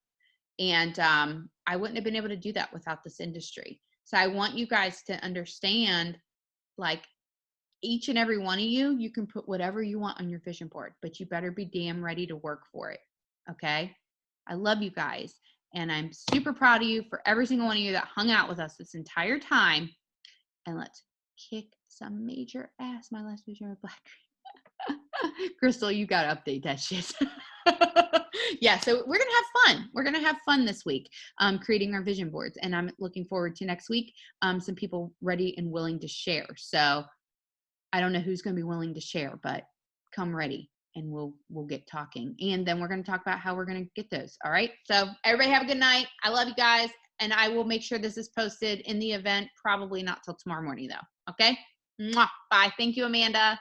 And I wouldn't have been able to do that without this industry. So I want you guys to understand, like, each and every one of you can put whatever you want on your vision board, but you better be damn ready to work for it, okay? I love you guys. And I'm super proud of you for every single one of you that hung out with us this entire time. And let's kick some major ass. My last vision with Black. Crystal, you got to update that shit. Yeah, so we're going to have fun. We're going to have fun this week creating our vision boards. And I'm looking forward to next week, some people ready and willing to share. So I don't know who's going to be willing to share, but come ready. And we'll get talking. And then we're going to talk about how we're going to get those. All right. So everybody have a good night. I love you guys. And I will make sure this is posted in the event, probably not till tomorrow morning though. Okay. Mwah. Bye. Thank you, Amanda.